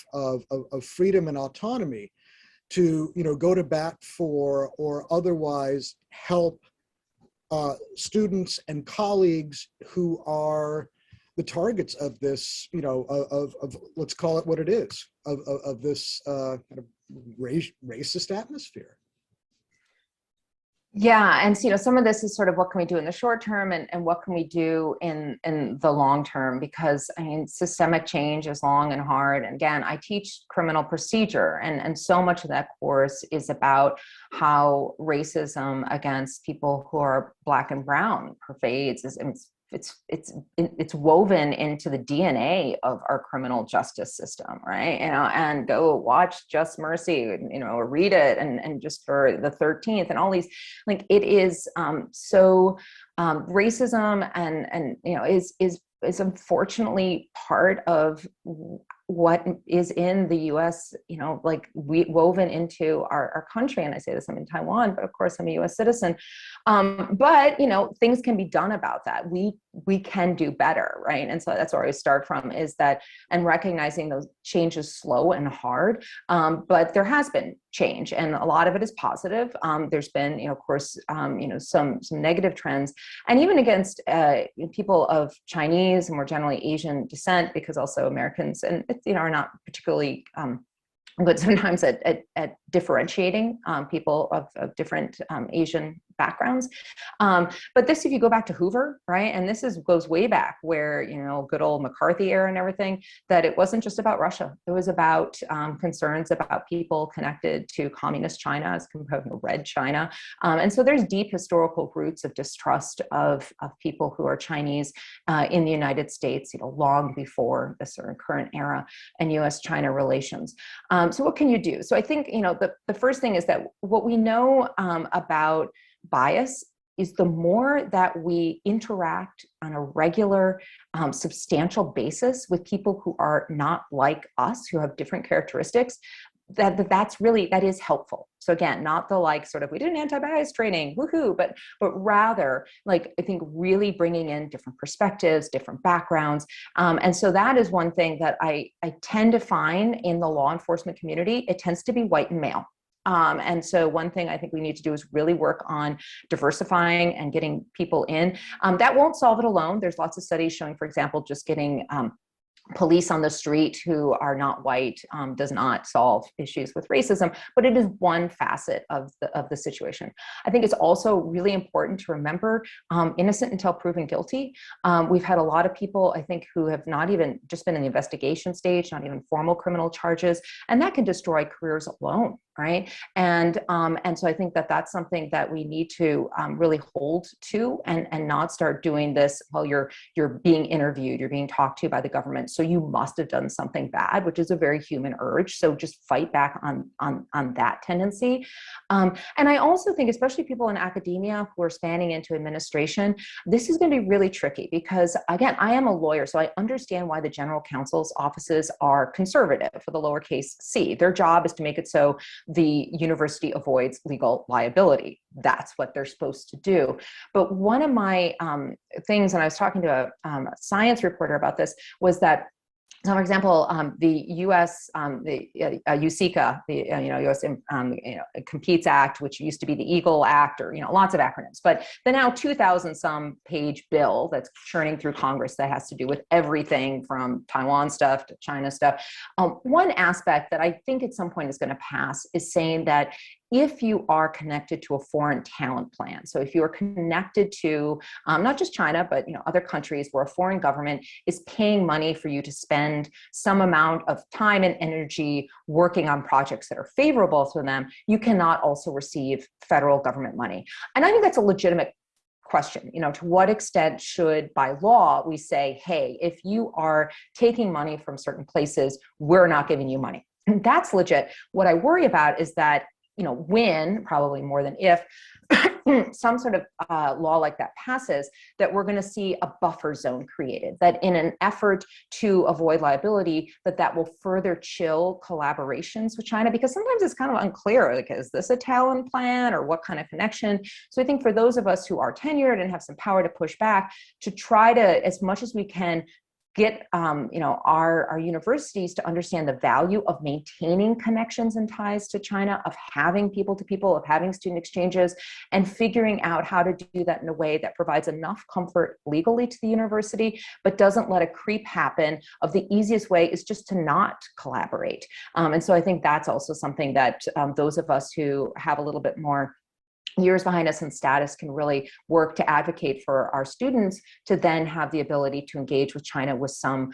freedom and autonomy to, you know, go to bat for or otherwise help students and colleagues who are the targets of this, you know, of let's call it what it is, of this kind of racist atmosphere. Yeah, and so, you know, some of this is sort of what can we do in the short term, and what can we do in the long term, because I mean, systemic change is long and hard. And again, I teach criminal procedure, and so much of that course is about how racism against people who are Black and brown pervades. It's woven into the DNA of our criminal justice system, right? You know, and go watch Just Mercy, you know, or read it, and just for the 13th and all these, like, it is racism and you know is unfortunately part of what is in the US, you know, like woven into our country. And I say this, I'm in Taiwan, but of course I'm a US citizen. But, you know, things can be done about that. We can do better, right? And so that's where I start from, is that, and recognizing those changes slow and hard, but there has been change, and a lot of it is positive. There's been, you know, of course, you know, some negative trends, and even against people of Chinese and more generally Asian descent, because also Americans and, you know, are not particularly good sometimes at differentiating people of different Asian backgrounds. But this, if you go back to Hoover, right, and this goes way back, where, you know, good old McCarthy era and everything, that it wasn't just about Russia. It was about concerns about people connected to communist China as compared to Red China. And so there's deep historical roots of distrust of people who are Chinese in the United States, you know, long before the sort of current era and US-China relations. So what can you do? So I think, you know, the first thing is that what we know about bias is the more that we interact on a regular, substantial basis with people who are not like us, who have different characteristics, that is helpful. So again, not the like sort of, we did an anti-bias training, woohoo, but rather like, I think really bringing in different perspectives, different backgrounds. And so that is one thing that I tend to find in the law enforcement community. It tends to be white and male. And so one thing I think we need to do is really work on diversifying and getting people in. That won't solve it alone. There's lots of studies showing, for example, just getting police on the street who are not white does not solve issues with racism, but it is one facet of the situation. I think it's also really important to remember innocent until proven guilty. We've had a lot of people, I think, who have not even just been in the investigation stage, not even formal criminal charges, and that can destroy careers alone. Right. And so I think that that's something that we need to really hold to and not start doing this while you're being interviewed, you're being talked to by the government. So you must have done something bad, which is a very human urge. So just fight back on that tendency. And I also think, especially people in academia who are spanning into administration, this is going to be really tricky because, again, I am a lawyer, so I understand why the general counsel's offices are conservative for the lowercase c. Their job is to make it so the university avoids legal liability. That's what they're supposed to do. But one of my things, and I was talking to a science reporter about this, was that, so for example, the U.S. USICA, the U.S. Competes Act, which used to be the Eagle Act, or lots of acronyms, but the now 2,000 some page bill that's churning through Congress that has to do with everything from Taiwan stuff to China stuff. One aspect that I think at some point is going to pass is saying that if you are connected to a foreign talent plan, so if you are connected to not just China, but other countries where a foreign government is paying money for you to spend some amount of time and energy working on projects that are favorable to them, you cannot also receive federal government money. And I think that's a legitimate question. To what extent should, by law, we say, hey, if you are taking money from certain places, we're not giving you money? And that's legit. What I worry about is that when, probably more than if, some sort of law like that passes, that we're going to see a buffer zone created, that in an effort to avoid liability, that will further chill collaborations with China, because sometimes it's kind of unclear, like, is this a talent plan or what kind of connection? So I think for those of us who are tenured and have some power to push back, to try to, as much as we can, get our universities to understand the value of maintaining connections and ties to China, of having people to people, of having student exchanges, and figuring out how to do that in a way that provides enough comfort legally to the university, but doesn't let a creep happen of the easiest way is just to not collaborate. And so I think that's also something that those of us who have a little bit more years behind us in status can really work to advocate for our students to then have the ability to engage with China with some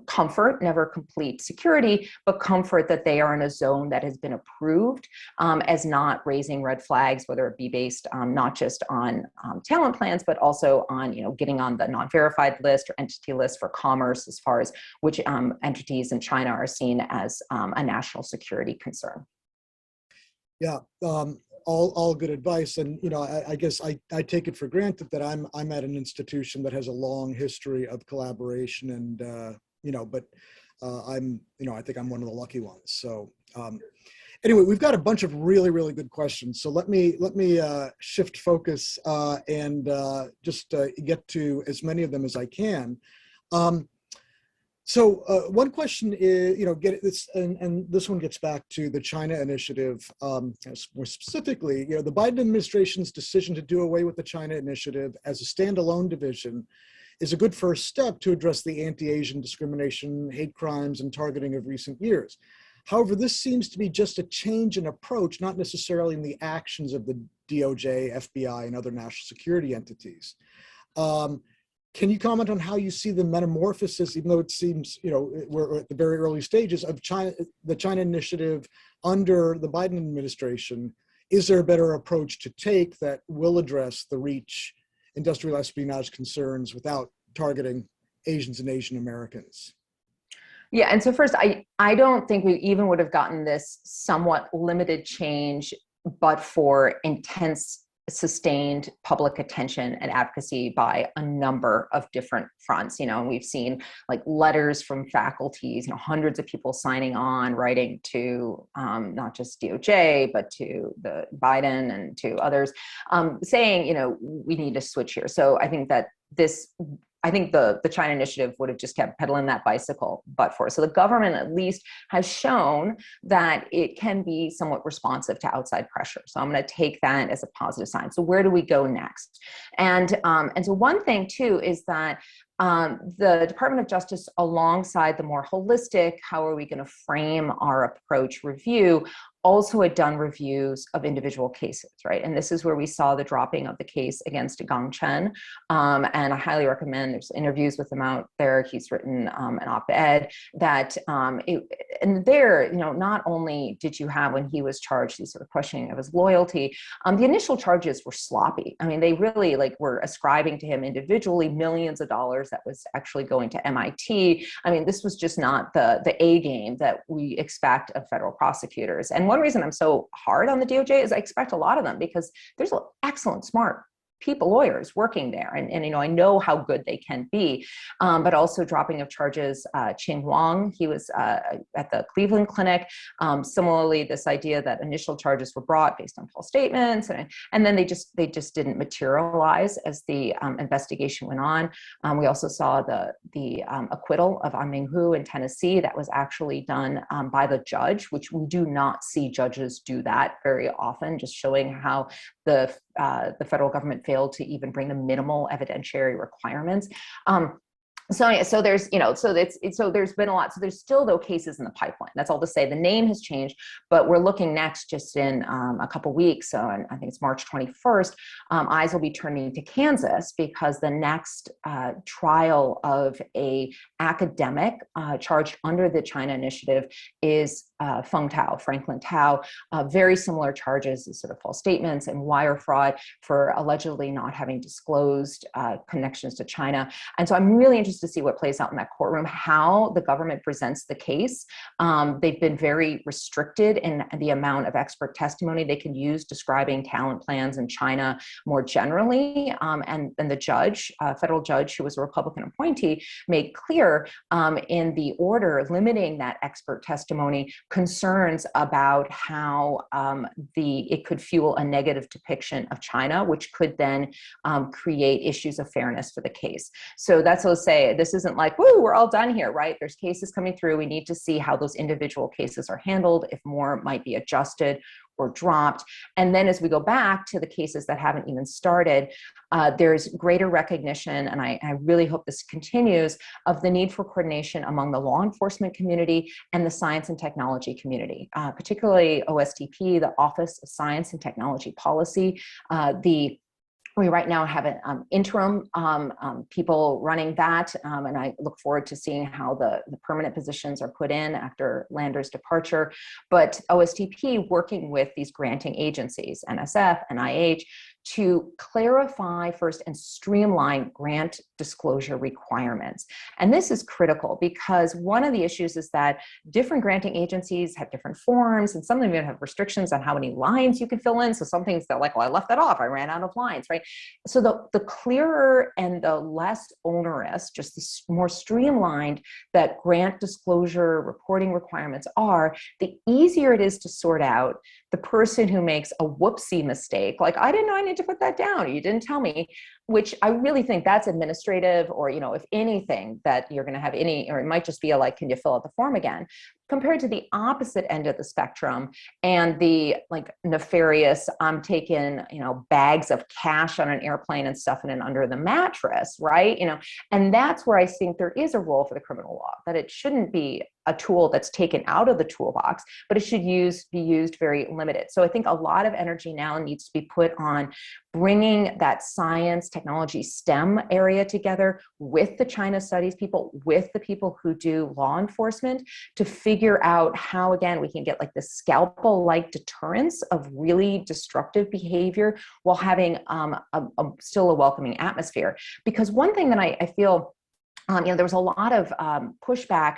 comfort, never complete security, but comfort that they are in a zone that has been approved as not raising red flags, whether it be based not just on talent plans, but also on getting on the non-verified list or entity list for commerce, as far as which entities in China are seen as a national security concern. Yeah. All good advice, and I guess I take it for granted that I'm at an institution that has a long history of collaboration, and but I think I'm one of the lucky ones. So anyway, we've got a bunch of really good questions. So let me shift focus and just get to as many of them as I can. So one question is, get this, and this one gets back to the China initiative. More specifically, the Biden administration's decision to do away with the China initiative as a standalone division is a good first step to address the anti-Asian discrimination, hate crimes, and targeting of recent years. However, this seems to be just a change in approach, not necessarily in the actions of the DOJ, FBI, and other national security entities. Can you comment on how you see the metamorphosis, even though it seems, we're at the very early stages of the China initiative under the Biden administration? Is there a better approach to take that will address the reach industrial espionage concerns without targeting Asians and Asian Americans? Yeah, and so first, I don't think we even would have gotten this somewhat limited change, but for intense sustained public attention and advocacy by a number of different fronts, and we've seen like letters from faculties, hundreds of people signing on, writing to not just DOJ, but to the Biden and to others, saying, we need to switch here. So I think that the China initiative would have just kept pedaling that bicycle, but for. So the government at least has shown that it can be somewhat responsive to outside pressure. So I'm going to take that as a positive sign. So where do we go next? And so one thing too is that the Department of Justice, alongside the more holistic, how are we going to frame our approach review, also had done reviews of individual cases, right? And this is where we saw the dropping of the case against Gang Chen. And I highly recommend, there's interviews with him out there. He's written an op-ed that, and there, not only did you have, when he was charged, these sort of questioning of his loyalty, the initial charges were sloppy. I mean, they really were ascribing to him individually millions of dollars that was actually going to MIT. I mean, this was just not the A game that we expect of federal prosecutors. And one reason I'm so hard on the DOJ is I expect a lot of them, because there's excellent, smart people, lawyers working there. And I know how good they can be, but also dropping of charges. Qing Huang, he was at the Cleveland Clinic. Similarly, this idea that initial charges were brought based on false statements, and then they just didn't materialize as the investigation went on. We also saw the acquittal of An Minghu in Tennessee that was actually done by the judge, which we do not see judges do that very often, just showing how the federal government failed to even bring the minimal evidentiary requirements. So there's, so there's been a lot. So there's still, though, cases in the pipeline. That's all to say. The name has changed, but we're looking next, just in a couple weeks. So I think it's March 21st. Eyes will be turning to Kansas, because the next trial of a academic charged under the China initiative is Franklin Tao. Very similar charges, sort of false statements and wire fraud for allegedly not having disclosed connections to China. And so I'm really interested to see what plays out in that courtroom, how the government presents the case. They've been very restricted in the amount of expert testimony they can use describing talent plans in China more generally. And the judge, federal judge, who was a Republican appointee, made clear in the order limiting that expert testimony concerns about how it could fuel a negative depiction of China, which could then create issues of fairness for the case. So that's what I'll say. This isn't like, woo, we're all done here, right? There's cases coming through. We need to see how those individual cases are handled, if more might be adjusted or dropped. And then as we go back to the cases that haven't even started, there's greater recognition, and I really hope this continues, of the need for coordination among the law enforcement community and the science and technology community, particularly OSTP, the Office of Science and Technology Policy. We right now have an interim people running that, and I look forward to seeing how the permanent positions are put in after Lander's departure. But OSTP working with these granting agencies, NSF, NIH, to clarify first and streamline grant disclosure requirements. And this is critical, because one of the issues is that different granting agencies have different forms, and some of them even have restrictions on how many lines you can fill in. So some things they're like, well, I left that off, I ran out of lines, right? So the clearer and the less onerous, just the more streamlined that grant disclosure reporting requirements are, the easier it is to sort out the person who makes a whoopsie mistake, like, I didn't know I need to put that down, or you didn't tell me, which I really think that's administrative, or, if anything, that you're going to have or it might just be like, can you fill out the form again? Compared to the opposite end of the spectrum, and the nefarious, I'm taking, bags of cash on an airplane and stuffing it under the mattress, right? And that's where I think there is a role for the criminal law, that it shouldn't be a tool that's taken out of the toolbox, but it should be used very limited. So I think a lot of energy now needs to be put on bringing that science, technology, STEM area together with the China studies people, with the people who do law enforcement, to figure out how, again, we can get the scalpel-like deterrence of really destructive behavior while having still a welcoming atmosphere. Because one thing that I feel, there was a lot of pushback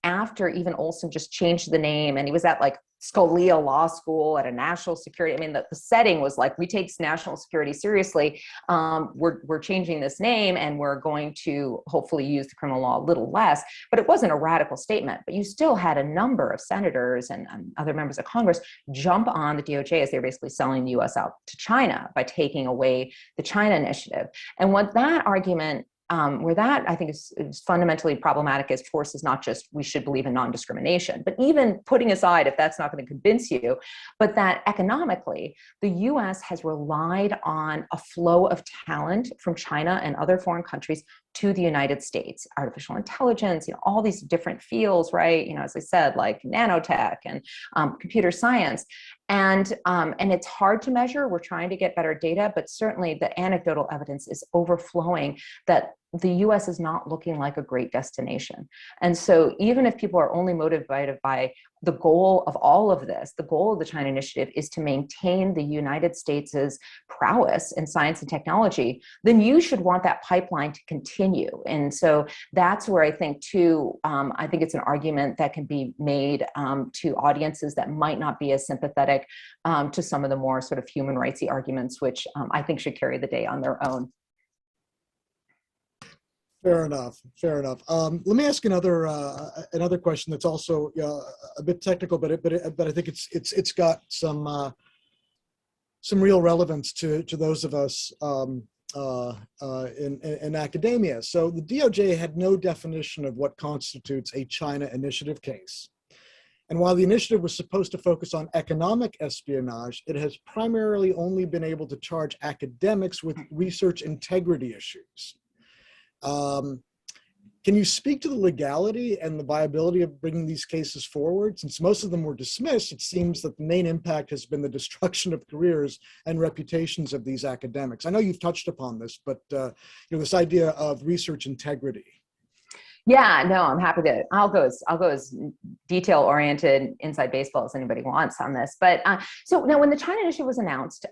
after even Olson just changed the name, and he was at Scalia Law School at a national security. I mean, the setting was like, we take national security seriously. We're changing this name and we're going to hopefully use the criminal law a little less, but it wasn't a radical statement. But you still had a number of senators and other members of Congress jump on the DOJ as they're basically selling the US out to China by taking away the China initiative. And what that argument where that I think is fundamentally problematic is, of course, is not just we should believe in non-discrimination, but even putting aside if that's not going to convince you, but that economically, the US has relied on a flow of talent from China and other foreign countries to the United States, artificial intelligence, all these different fields, right? As I said, like nanotech and computer science. And it's hard to measure. We're trying to get better data, but certainly the anecdotal evidence is overflowing that the US is not looking like a great destination. And so even if people are only motivated by the goal of all of this, the goal of the China Initiative is to maintain the United States' prowess in science and technology, then you should want that pipeline to continue. And so that's where I think too, I think it's an argument that can be made to audiences that might not be as sympathetic to some of the more sort of human rightsy arguments, which I think should carry the day on their own. Fair enough. Fair enough. Let me ask another question that's also a bit technical, but I think it's got some real relevance to those of us in academia. So the DOJ had no definition of what constitutes a China initiative case. And while the initiative was supposed to focus on economic espionage, it has primarily only been able to charge academics with research integrity issues. Can you speak to the legality and the viability of bringing these cases forward? Since most of them were dismissed, it seems that the main impact has been the destruction of careers and reputations of these academics. I know you've touched upon this, but this idea of research integrity. Yeah, no, I'm happy to. I'll go as detail-oriented inside baseball as anybody wants on this. But so now, when the China Initiative was announced,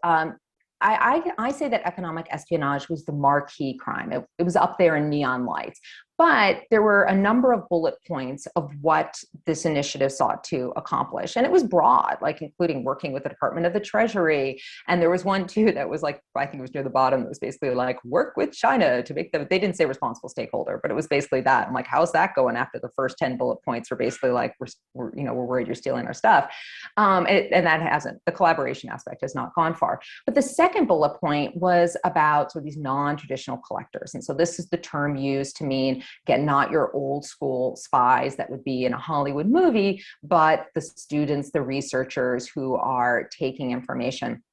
I say that economic espionage was the marquee crime. It was up there in neon lights. But there were a number of bullet points of what this initiative sought to accomplish. And it was broad, like including working with the Department of the Treasury. And there was one too that was like, I think it was near the bottom, that was basically like, work with China to make them, they didn't say responsible stakeholder, but it was basically that. I'm like, how's that going after the first 10 bullet points were basically like, we're worried you're stealing our stuff. And that hasn't, the collaboration aspect has not gone far. But the second bullet point was about sort of these non-traditional collectors. And so this is the term used to mean, again, not your old school spies that would be in a Hollywood movie, but the students, the researchers who are taking information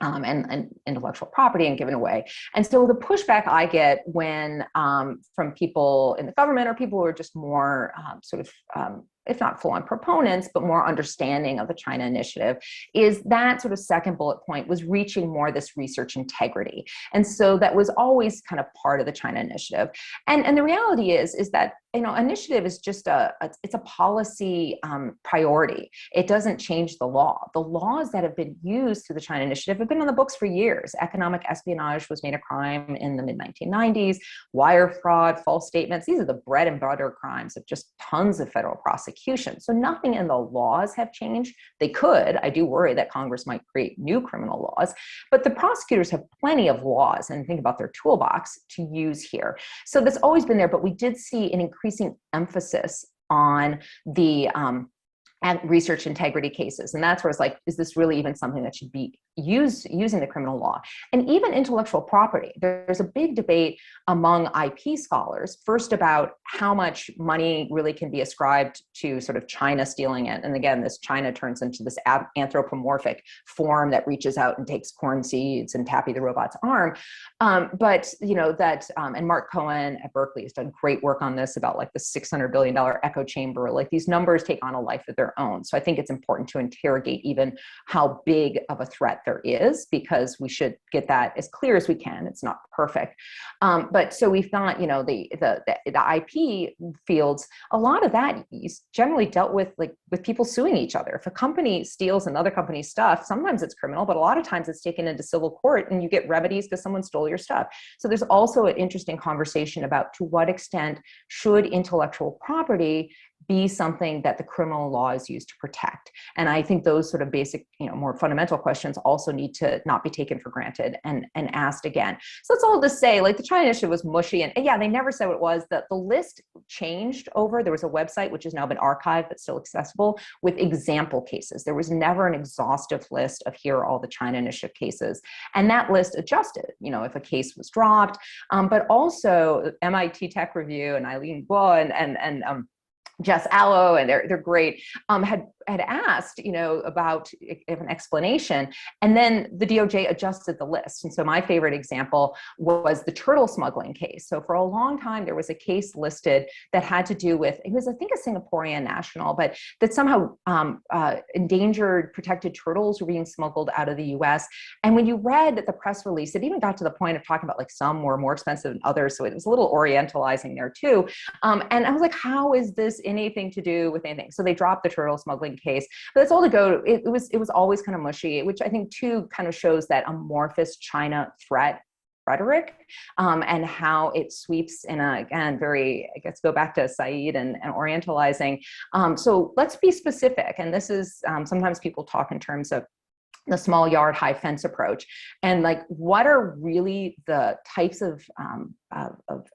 and intellectual property and giving away. And so the pushback I get when from people in the government or people who are just more if not full-on proponents, but more understanding of the China Initiative, is that sort of second bullet point was reaching more this research integrity. And so that was always kind of part of the China Initiative. And the reality is that, initiative is just it's a policy priority. It doesn't change the law. The laws that have been used through the China Initiative have been on the books for years. Economic espionage was made a crime in the mid-1990s, wire fraud, false statements. These are the bread and butter crimes of just tons of federal prosecution. So nothing in the laws have changed. They could. I do worry that Congress might create new criminal laws, but the prosecutors have plenty of laws and think about their toolbox to use here. So that's always been there, but we did see an increasing emphasis on the research integrity cases. And that's where it's like, is this really even something that should be using the criminal law? And even intellectual property. There's a big debate among IP scholars, first about how much money really can be ascribed to sort of China stealing it. And again, this China turns into this anthropomorphic form that reaches out and takes corn seeds and Tappy the robot's arm. And Mark Cohen at Berkeley has done great work on this about like the $600 billion echo chamber. Like these numbers take on a life of their own. So I think it's important to interrogate even how big of a threat there is, because we should get that as clear as we can. It's not perfect. But so we've got, the IP fields, a lot of that is generally dealt with with people suing each other. If a company steals another company's stuff, sometimes it's criminal, but a lot of times it's taken into civil court and you get remedies because someone stole your stuff. So there's also an interesting conversation about to what extent should intellectual property be something that the criminal law is used to protect. And I think those sort of basic, more fundamental questions also need to not be taken for granted and asked again. So that's all to say, like, the China Initiative was mushy, and yeah, they never said what it was. The list changed over. There was a website which has now been archived but still accessible with example cases. There was never an exhaustive list of here are all the China Initiative cases. And that list adjusted, if a case was dropped, but also MIT Tech Review and Eileen Guo and Jess Allo, and they're great, had asked, about an explanation, and then the DOJ adjusted the list. And so my favorite example was the turtle smuggling case. So for a long time, there was a case listed that had to do with, it was, I think, a Singaporean national, but that somehow endangered protected turtles were being smuggled out of the US. And when you read the press release, it even got to the point of talking about, like, some were more expensive than others. So it was a little orientalizing there too. And I was like, how is this anything to do with anything? So they dropped the turtle smuggling case, but that's all to go. It was always kind of mushy, which I think too kind of shows that amorphous China threat rhetoric, and how it sweeps in a, again, very, I guess, go back to Said and orientalizing. So let's be specific. And this is, sometimes people talk in terms of the small yard, high fence approach. And, like, what are really the types of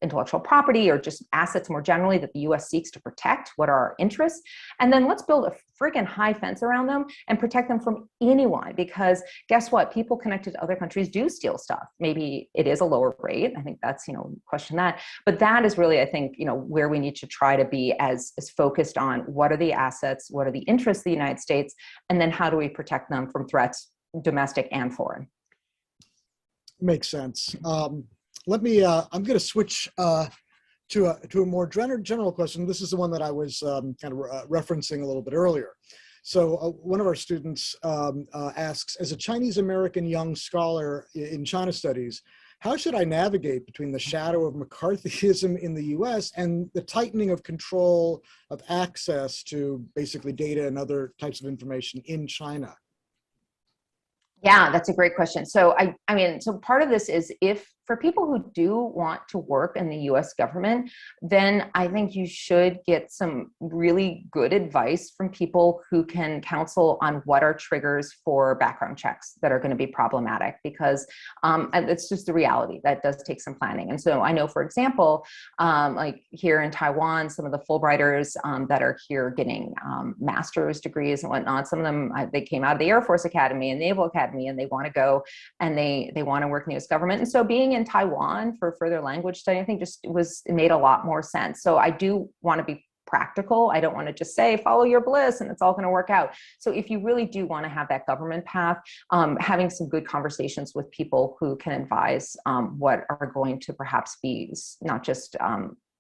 intellectual property or just assets more generally that the US seeks to protect? What are our interests? And then let's build a friggin' high fence around them and protect them from anyone, because guess what? People connected to other countries do steal stuff. Maybe it is a lower rate. I think that's, question that. But that is really, I think, where we need to try to be as focused on what are the assets, what are the interests of the United States, and then how do we protect them from threats, domestic and foreign. Makes sense. I'm going to switch to a more general question. This is the one that I was kind of referencing a little bit earlier. So one of our students asks, as a Chinese-American young scholar in China studies, how should I navigate between the shadow of McCarthyism in the US and the tightening of control of access to basically data and other types of information in China? Yeah, that's a great question. So I mean, so part of this is, if for people who do want to work in the US government, then I think you should get some really good advice from people who can counsel on what are triggers for background checks that are going to be problematic, because it's just the reality that does take some planning. And so I know, for example, like here in Taiwan, some of the Fulbrighters that are here getting master's degrees and whatnot, some of them, they came out of the Air Force Academy and Naval Academy, and they want to go and they want to work in the US government. And so being in Taiwan for further language study, I think it made a lot more sense. So I do want to be practical. I don't want to just say, follow your bliss and it's all going to work out. So if you really do want to have that government path, having some good conversations with people who can advise what are going to perhaps be not just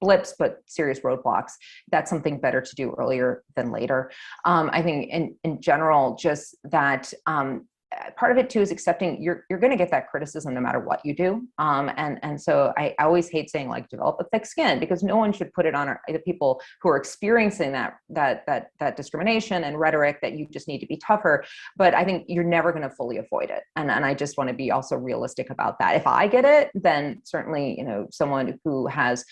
blips, but serious roadblocks, that's something better to do earlier than later. I think in general, just that part of it too is accepting you're going to get that criticism no matter what you do. And so I always hate saying, like, develop a thick skin, because no one should put it on the people who are experiencing that discrimination and rhetoric, that you just need to be tougher. But I think you're never going to fully avoid it. And I just want to be also realistic about that. If I get it, then certainly, someone who has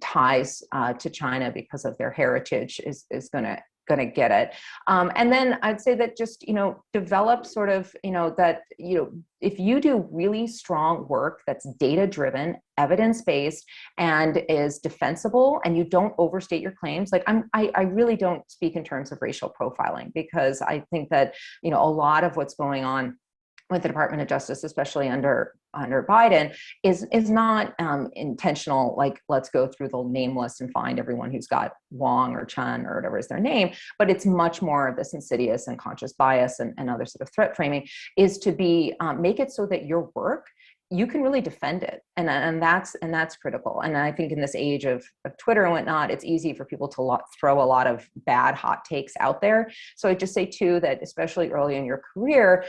ties to China because of their heritage is going to get it. And then I'd say that just, develop sort of, that, if you do really strong work that's data-driven, evidence-based, and is defensible, and you don't overstate your claims, like I really don't speak in terms of racial profiling, because I think that, a lot of what's going on with the Department of Justice, especially under Biden, is not intentional, like, let's go through the name list and find everyone who's got Wong or Chen or whatever is their name, but it's much more of this insidious and conscious bias and other sort of threat framing, is to be make it so that your work, you can really defend it. And that's critical. And I think in this age of Twitter and whatnot, it's easy for people to throw a lot of bad hot takes out there. So I just say too, that especially early in your career,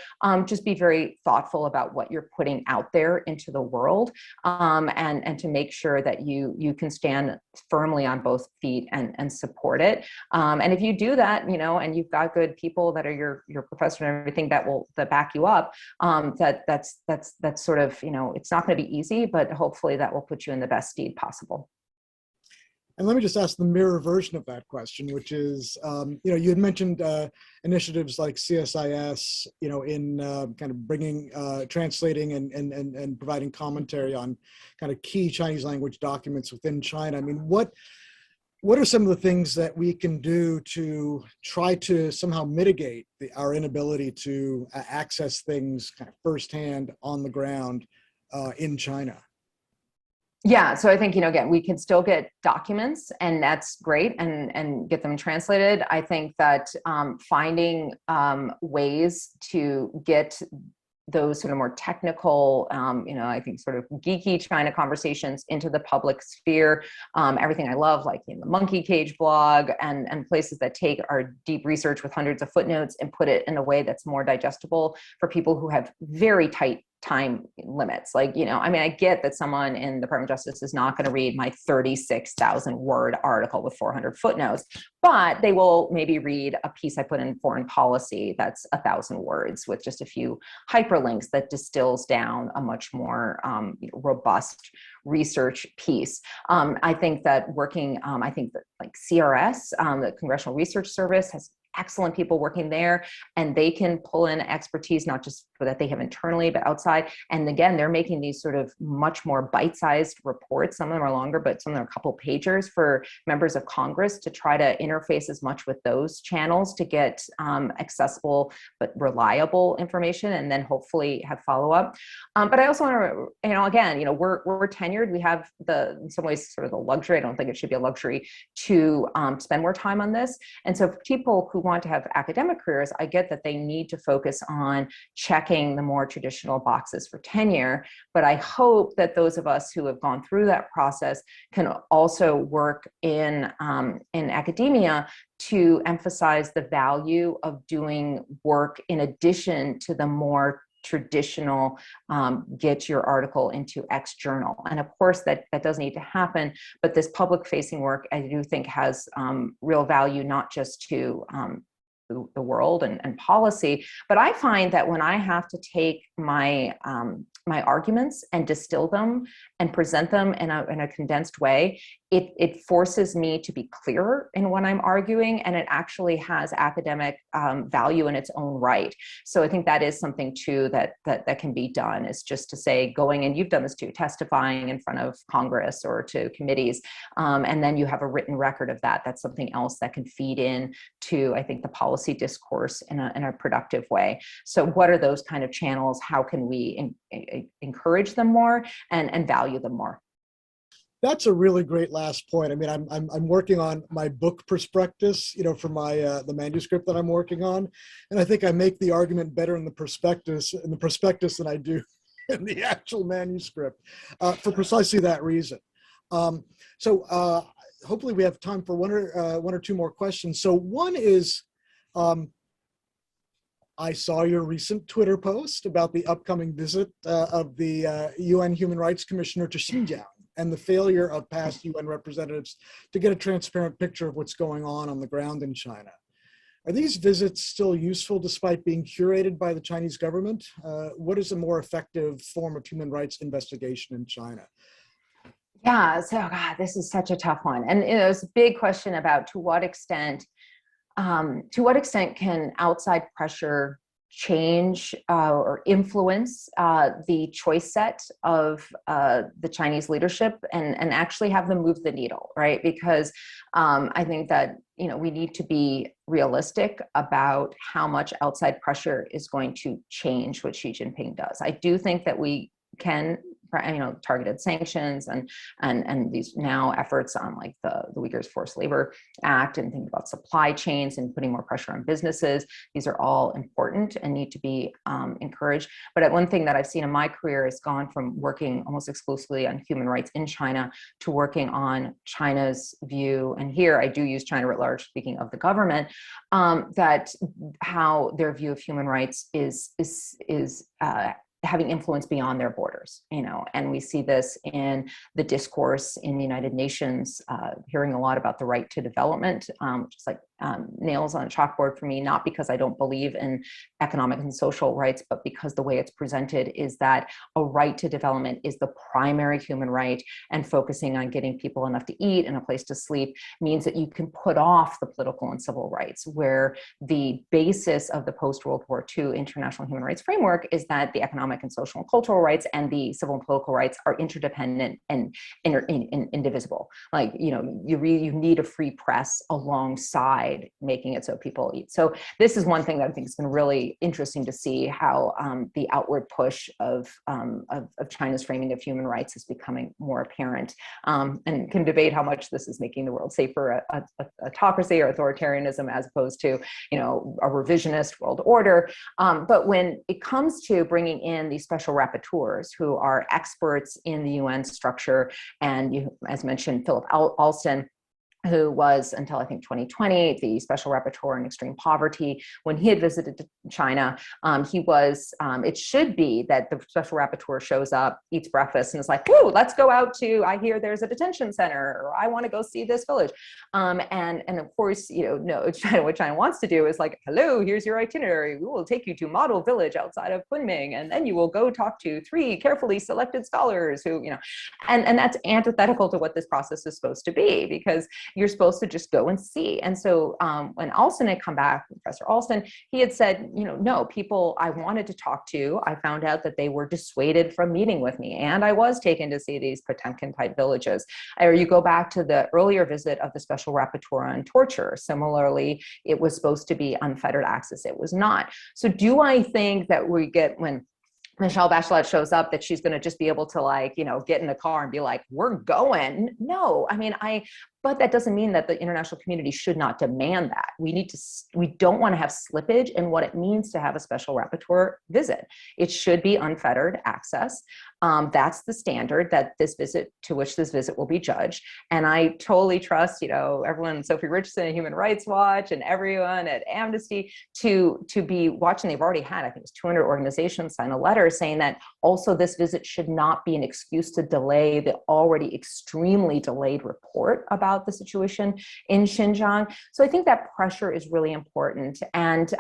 just be very thoughtful about what you're putting out there into the world, and to make sure that you can stand firmly on both feet and support it. And if you do that, and you've got good people that are your professor and everything that back you up, that's sort of, it's not going to be easy, but hopefully that will put you in the best stead possible. And let me just ask the mirror version of that question, which is, you had mentioned initiatives like CSIS, in kind of bringing, translating and providing commentary on kind of key Chinese language documents within China. I mean, what are some of the things that we can do to try to somehow mitigate our inability to access things kind of firsthand on the ground in China? Yeah, so I think, again, we can still get documents, and that's great, and get them translated. I think that finding ways to get those sort of more technical, I think sort of geeky China conversations into the public sphere. Everything I love, like the Monkey Cage blog and places that take our deep research with hundreds of footnotes and put it in a way that's more digestible for people who have very tight time limits. Like, I get that someone in the Department of Justice is not going to read my 36,000 word article with 400 footnotes, but they will maybe read a piece I put in Foreign Policy that's 1,000 words with just a few hyperlinks that distills down a much more robust research piece. I think that like CRS, the Congressional Research Service, has excellent people working there, and they can pull in expertise, not just for that they have internally, but outside. And again, they're making these sort of much more bite-sized reports. Some of them are longer, but some of them are a couple pagers for members of Congress to try to interface as much with those channels to get accessible but reliable information, and then hopefully have follow-up. But I also want to, again, we're tenured. We have in some ways, sort of the luxury. I don't think it should be a luxury to spend more time on this. And so for people who want to have academic careers, I get that they need to focus on checking the more traditional boxes for tenure. But I hope that those of us who have gone through that process can also work in academia to emphasize the value of doing work in addition to the more traditional get your article into X journal. And of course that does need to happen, but this public facing work I do think has real value, not just to the world and policy, but I find that when I have to take my my arguments and distill them and present them in a condensed way, it forces me to be clearer in what I'm arguing, and it actually has academic value in its own right. So I think that is something too that can be done, is just to say, going, and you've done this too, testifying in front of Congress or to committees, and then you have a written record of that. That's something else that can feed in to, I think, the policy discourse in a productive way. So what are those kind of channels? How can we encourage them more and value them more? That's a really great last point. I mean, I'm working on my book prospectus, for my the manuscript that I'm working on, and I think I make the argument better in the prospectus than I do in the actual manuscript, for precisely that reason. So hopefully we have time for one or two more questions. So one is, I saw your recent Twitter post about the upcoming visit of the UN Human Rights Commissioner to Xinjiang, and the failure of past UN representatives to get a transparent picture of what's going on the ground in China. Are these visits still useful despite being curated by the Chinese government? What is a more effective form of human rights investigation in China? Yeah, so God, this is such a tough one. And it's a big question about to what extent can outside pressure change or influence the choice set of the Chinese leadership and actually have them move the needle, right? Because I think that we need to be realistic about how much outside pressure is going to change what Xi Jinping does. I do think that we can, targeted sanctions and these now efforts on like the Uyghurs Forced Labor Act and thinking about supply chains and putting more pressure on businesses. These are all important and need to be encouraged. But one thing that I've seen in my career has gone from working almost exclusively on human rights in China to working on China's view. And here I do use China writ large, speaking of the government, that how their view of human rights is having influence beyond their borders, and we see this in the discourse in the United Nations, hearing a lot about the right to development, which is like nails on a chalkboard for me, not because I don't believe in economic and social rights, but because the way it's presented is that a right to development is the primary human right, and focusing on getting people enough to eat and a place to sleep means that you can put off the political and civil rights, where the basis of the post-World War II international human rights framework is that the economic and social and cultural rights and the civil and political rights are interdependent and indivisible. Like, you need a free press alongside making it so people eat. So this is one thing that I think has been really interesting to see, how the outward push of China's framing of human rights is becoming more apparent, and can debate how much this is making the world safer, autocracy or authoritarianism, as opposed to, a revisionist world order. But when it comes to bringing in these special rapporteurs who are experts in the UN structure, and you, as mentioned, Philip Alston, who was, until I think 2020, the special rapporteur on extreme poverty. When he had visited China, he was, it should be that the special rapporteur shows up, eats breakfast, and is like, whoo, let's go out to, I hear there's a detention center, or I want to go see this village. And of course, no, China, what China wants to do is like, hello, here's your itinerary. We will take you to model village outside of Kunming, and then you will go talk to 3 carefully selected scholars who, and that's antithetical to what this process is supposed to be, because you're supposed to just go and see. And so when Alston had come back, Professor Alston, he had said, no, people I wanted to talk to, I found out that they were dissuaded from meeting with me. And I was taken to see these Potemkin type villages. Or you go back to the earlier visit of the special rapporteur on torture. Similarly, it was supposed to be unfettered access. It was not. So do I think that we get, when Michelle Bachelet shows up, that she's going to just be able to get in a car and be like, we're going? No, but that doesn't mean that the international community should not demand that. We don't want to have slippage in what it means to have a special rapporteur visit. It should be unfettered access. That's the standard that to which this visit will be judged. And I totally trust, everyone, Sophie Richardson at Human Rights Watch and everyone at Amnesty to be watching. They've already had, I think it was 200 organizations sign a letter saying that also this visit should not be an excuse to delay the already extremely delayed report about the situation in Xinjiang. So I think that pressure is really important. And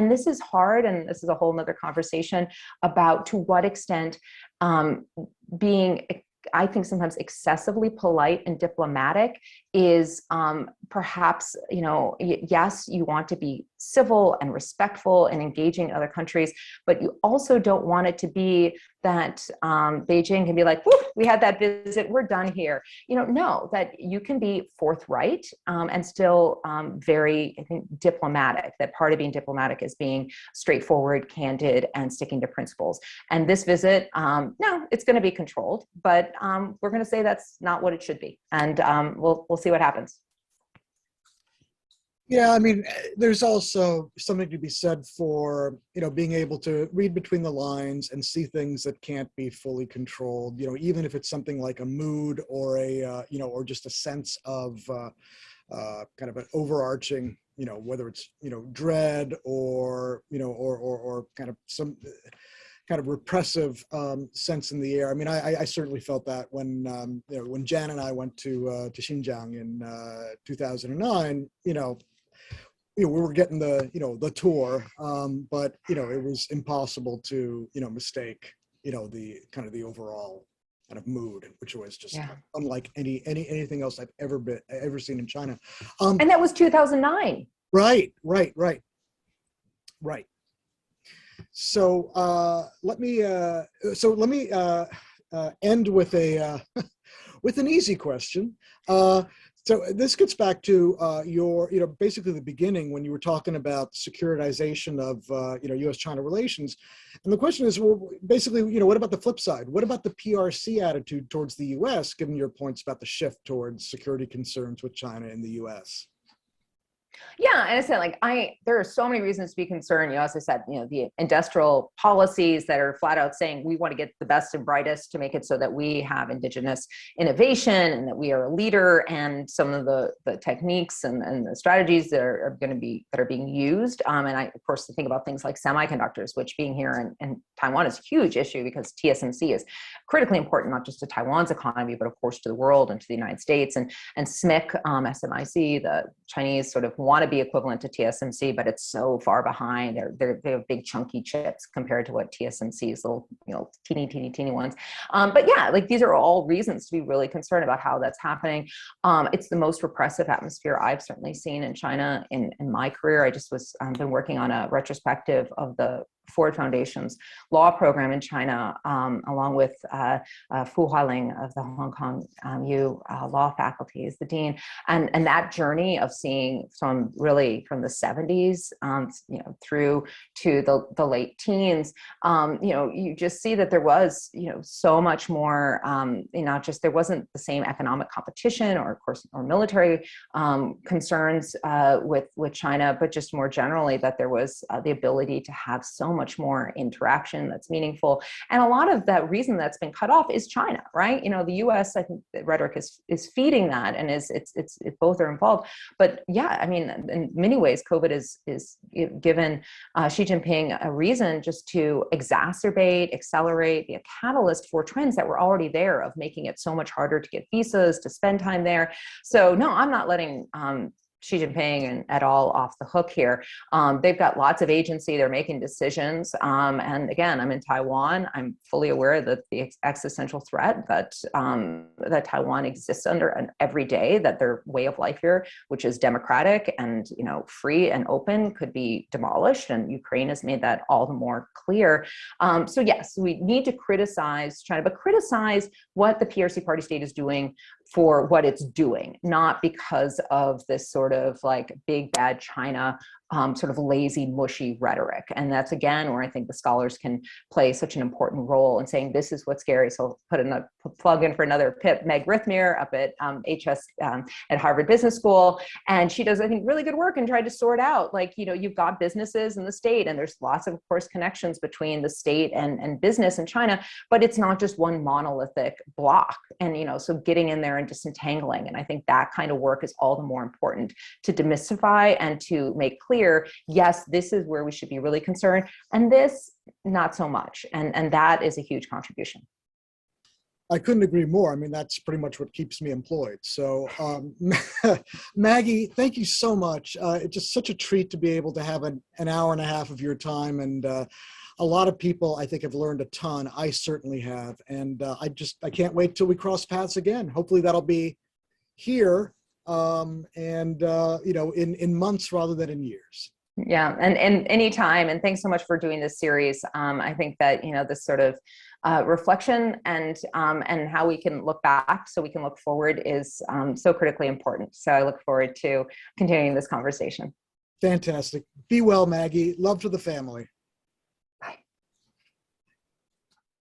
this is hard, and this is a whole nother conversation about to what extent being, I think, sometimes excessively polite and diplomatic is perhaps, yes, you want to be civil and respectful and engaging other countries, but you also don't want it to be that Beijing can be like, whoo, we had that visit, we're done here. No, that you can be forthright and still very, I think, diplomatic. That part of being diplomatic is being straightforward, candid, and sticking to principles. And this visit, no, it's going to be controlled, but we're going to say that's not what it should be. And we'll see what happens. Yeah, there's also something to be said for, being able to read between the lines and see things that can't be fully controlled, even if it's something like a mood or or just a sense of kind of an overarching, whether it's, dread or, or kind of some kind of repressive sense in the air. I certainly felt that when, when Jan and I went to Xinjiang in 2009, we were getting the tour, but it was impossible to mistake the overall kind of mood, which was just unlike anything else I've ever seen in China. And that was 2009. Right. So let me end with a with an easy question. So this gets back to your, basically the beginning when you were talking about securitization of, U.S.-China relations. And the question is, well, basically, what about the flip side? What about the PRC attitude towards the U.S., given your points about the shift towards security concerns with China in the U.S.? Yeah, and I said, there are so many reasons to be concerned. As I said, the industrial policies that are flat out saying we want to get the best and brightest to make it so that we have indigenous innovation and that we are a leader, and some of the techniques and the strategies that are being used. And I, of course, think about things like semiconductors, which being here in Taiwan is a huge issue because TSMC is critically important, not just to Taiwan's economy, but of course to the world and to the United States. And SMIC, SMIC, the Chinese sort of want to be equivalent to TSMC, but it's so far behind. They have big chunky chips compared to what TSMC's little, teeny ones. But yeah, like these are all reasons to be really concerned about how that's happening. It's the most repressive atmosphere I've certainly seen in China in my career. I just been working on a retrospective of the Ford Foundation's law program in China, along with Fu Hualing of the Hong Kong U law faculty is the dean, and that journey of seeing from the 70s, through to the late teens, you just see that there was, so much more, not just there wasn't the same economic competition or of course or military concerns with China, but just more generally that there was the ability to have so much more interaction that's meaningful. And a lot of that reason that's been cut off is China, right? The US, I think the rhetoric is feeding that, and it's both are involved. But yeah, I mean, in many ways, COVID is given Xi Jinping a reason just to exacerbate, accelerate, be a catalyst for trends that were already there of making it so much harder to get visas, to spend time there. So no, I'm not letting Xi Jinping and et al. Off the hook here. They've got lots of agency. They're making decisions. And again, I'm in Taiwan. I'm fully aware that the existential threat that Taiwan exists under every day, that their way of life here, which is democratic and free and open, could be demolished. And Ukraine has made that all the more clear. So yes, we need to criticize China, but criticize what the PRC party state is doing for what it's doing, not because of this sort of like big bad China sort of lazy, mushy rhetoric. And that's again where I think the scholars can play such an important role in saying this is what's scary. So put in a plug in for another pip, Meg Rithmere up at HS at Harvard Business School, and she does I think really good work and tried to sort out like you've got businesses in the state, and there's lots of course connections between the state and business in China, but it's not just one monolithic block. And so getting in there and disentangling, and I think that kind of work is all the more important to demystify and to make clear, yes, this is where we should be really concerned, and this not so much. And that is a huge contribution. I couldn't agree more. I mean, that's pretty much what keeps me employed. So Maggie, thank you so much. It's just such a treat to be able to have an hour and a half of your time. And a lot of people, I think, have learned a ton. I certainly have. And I can't wait till we cross paths again. Hopefully that'll be here in months rather than in years. Yeah, and any time. And thanks so much for doing this series. I think that this sort of reflection and how we can look back so we can look forward is so critically important. So I look forward to continuing this conversation. Fantastic. Be well, Maggie. Love to the family.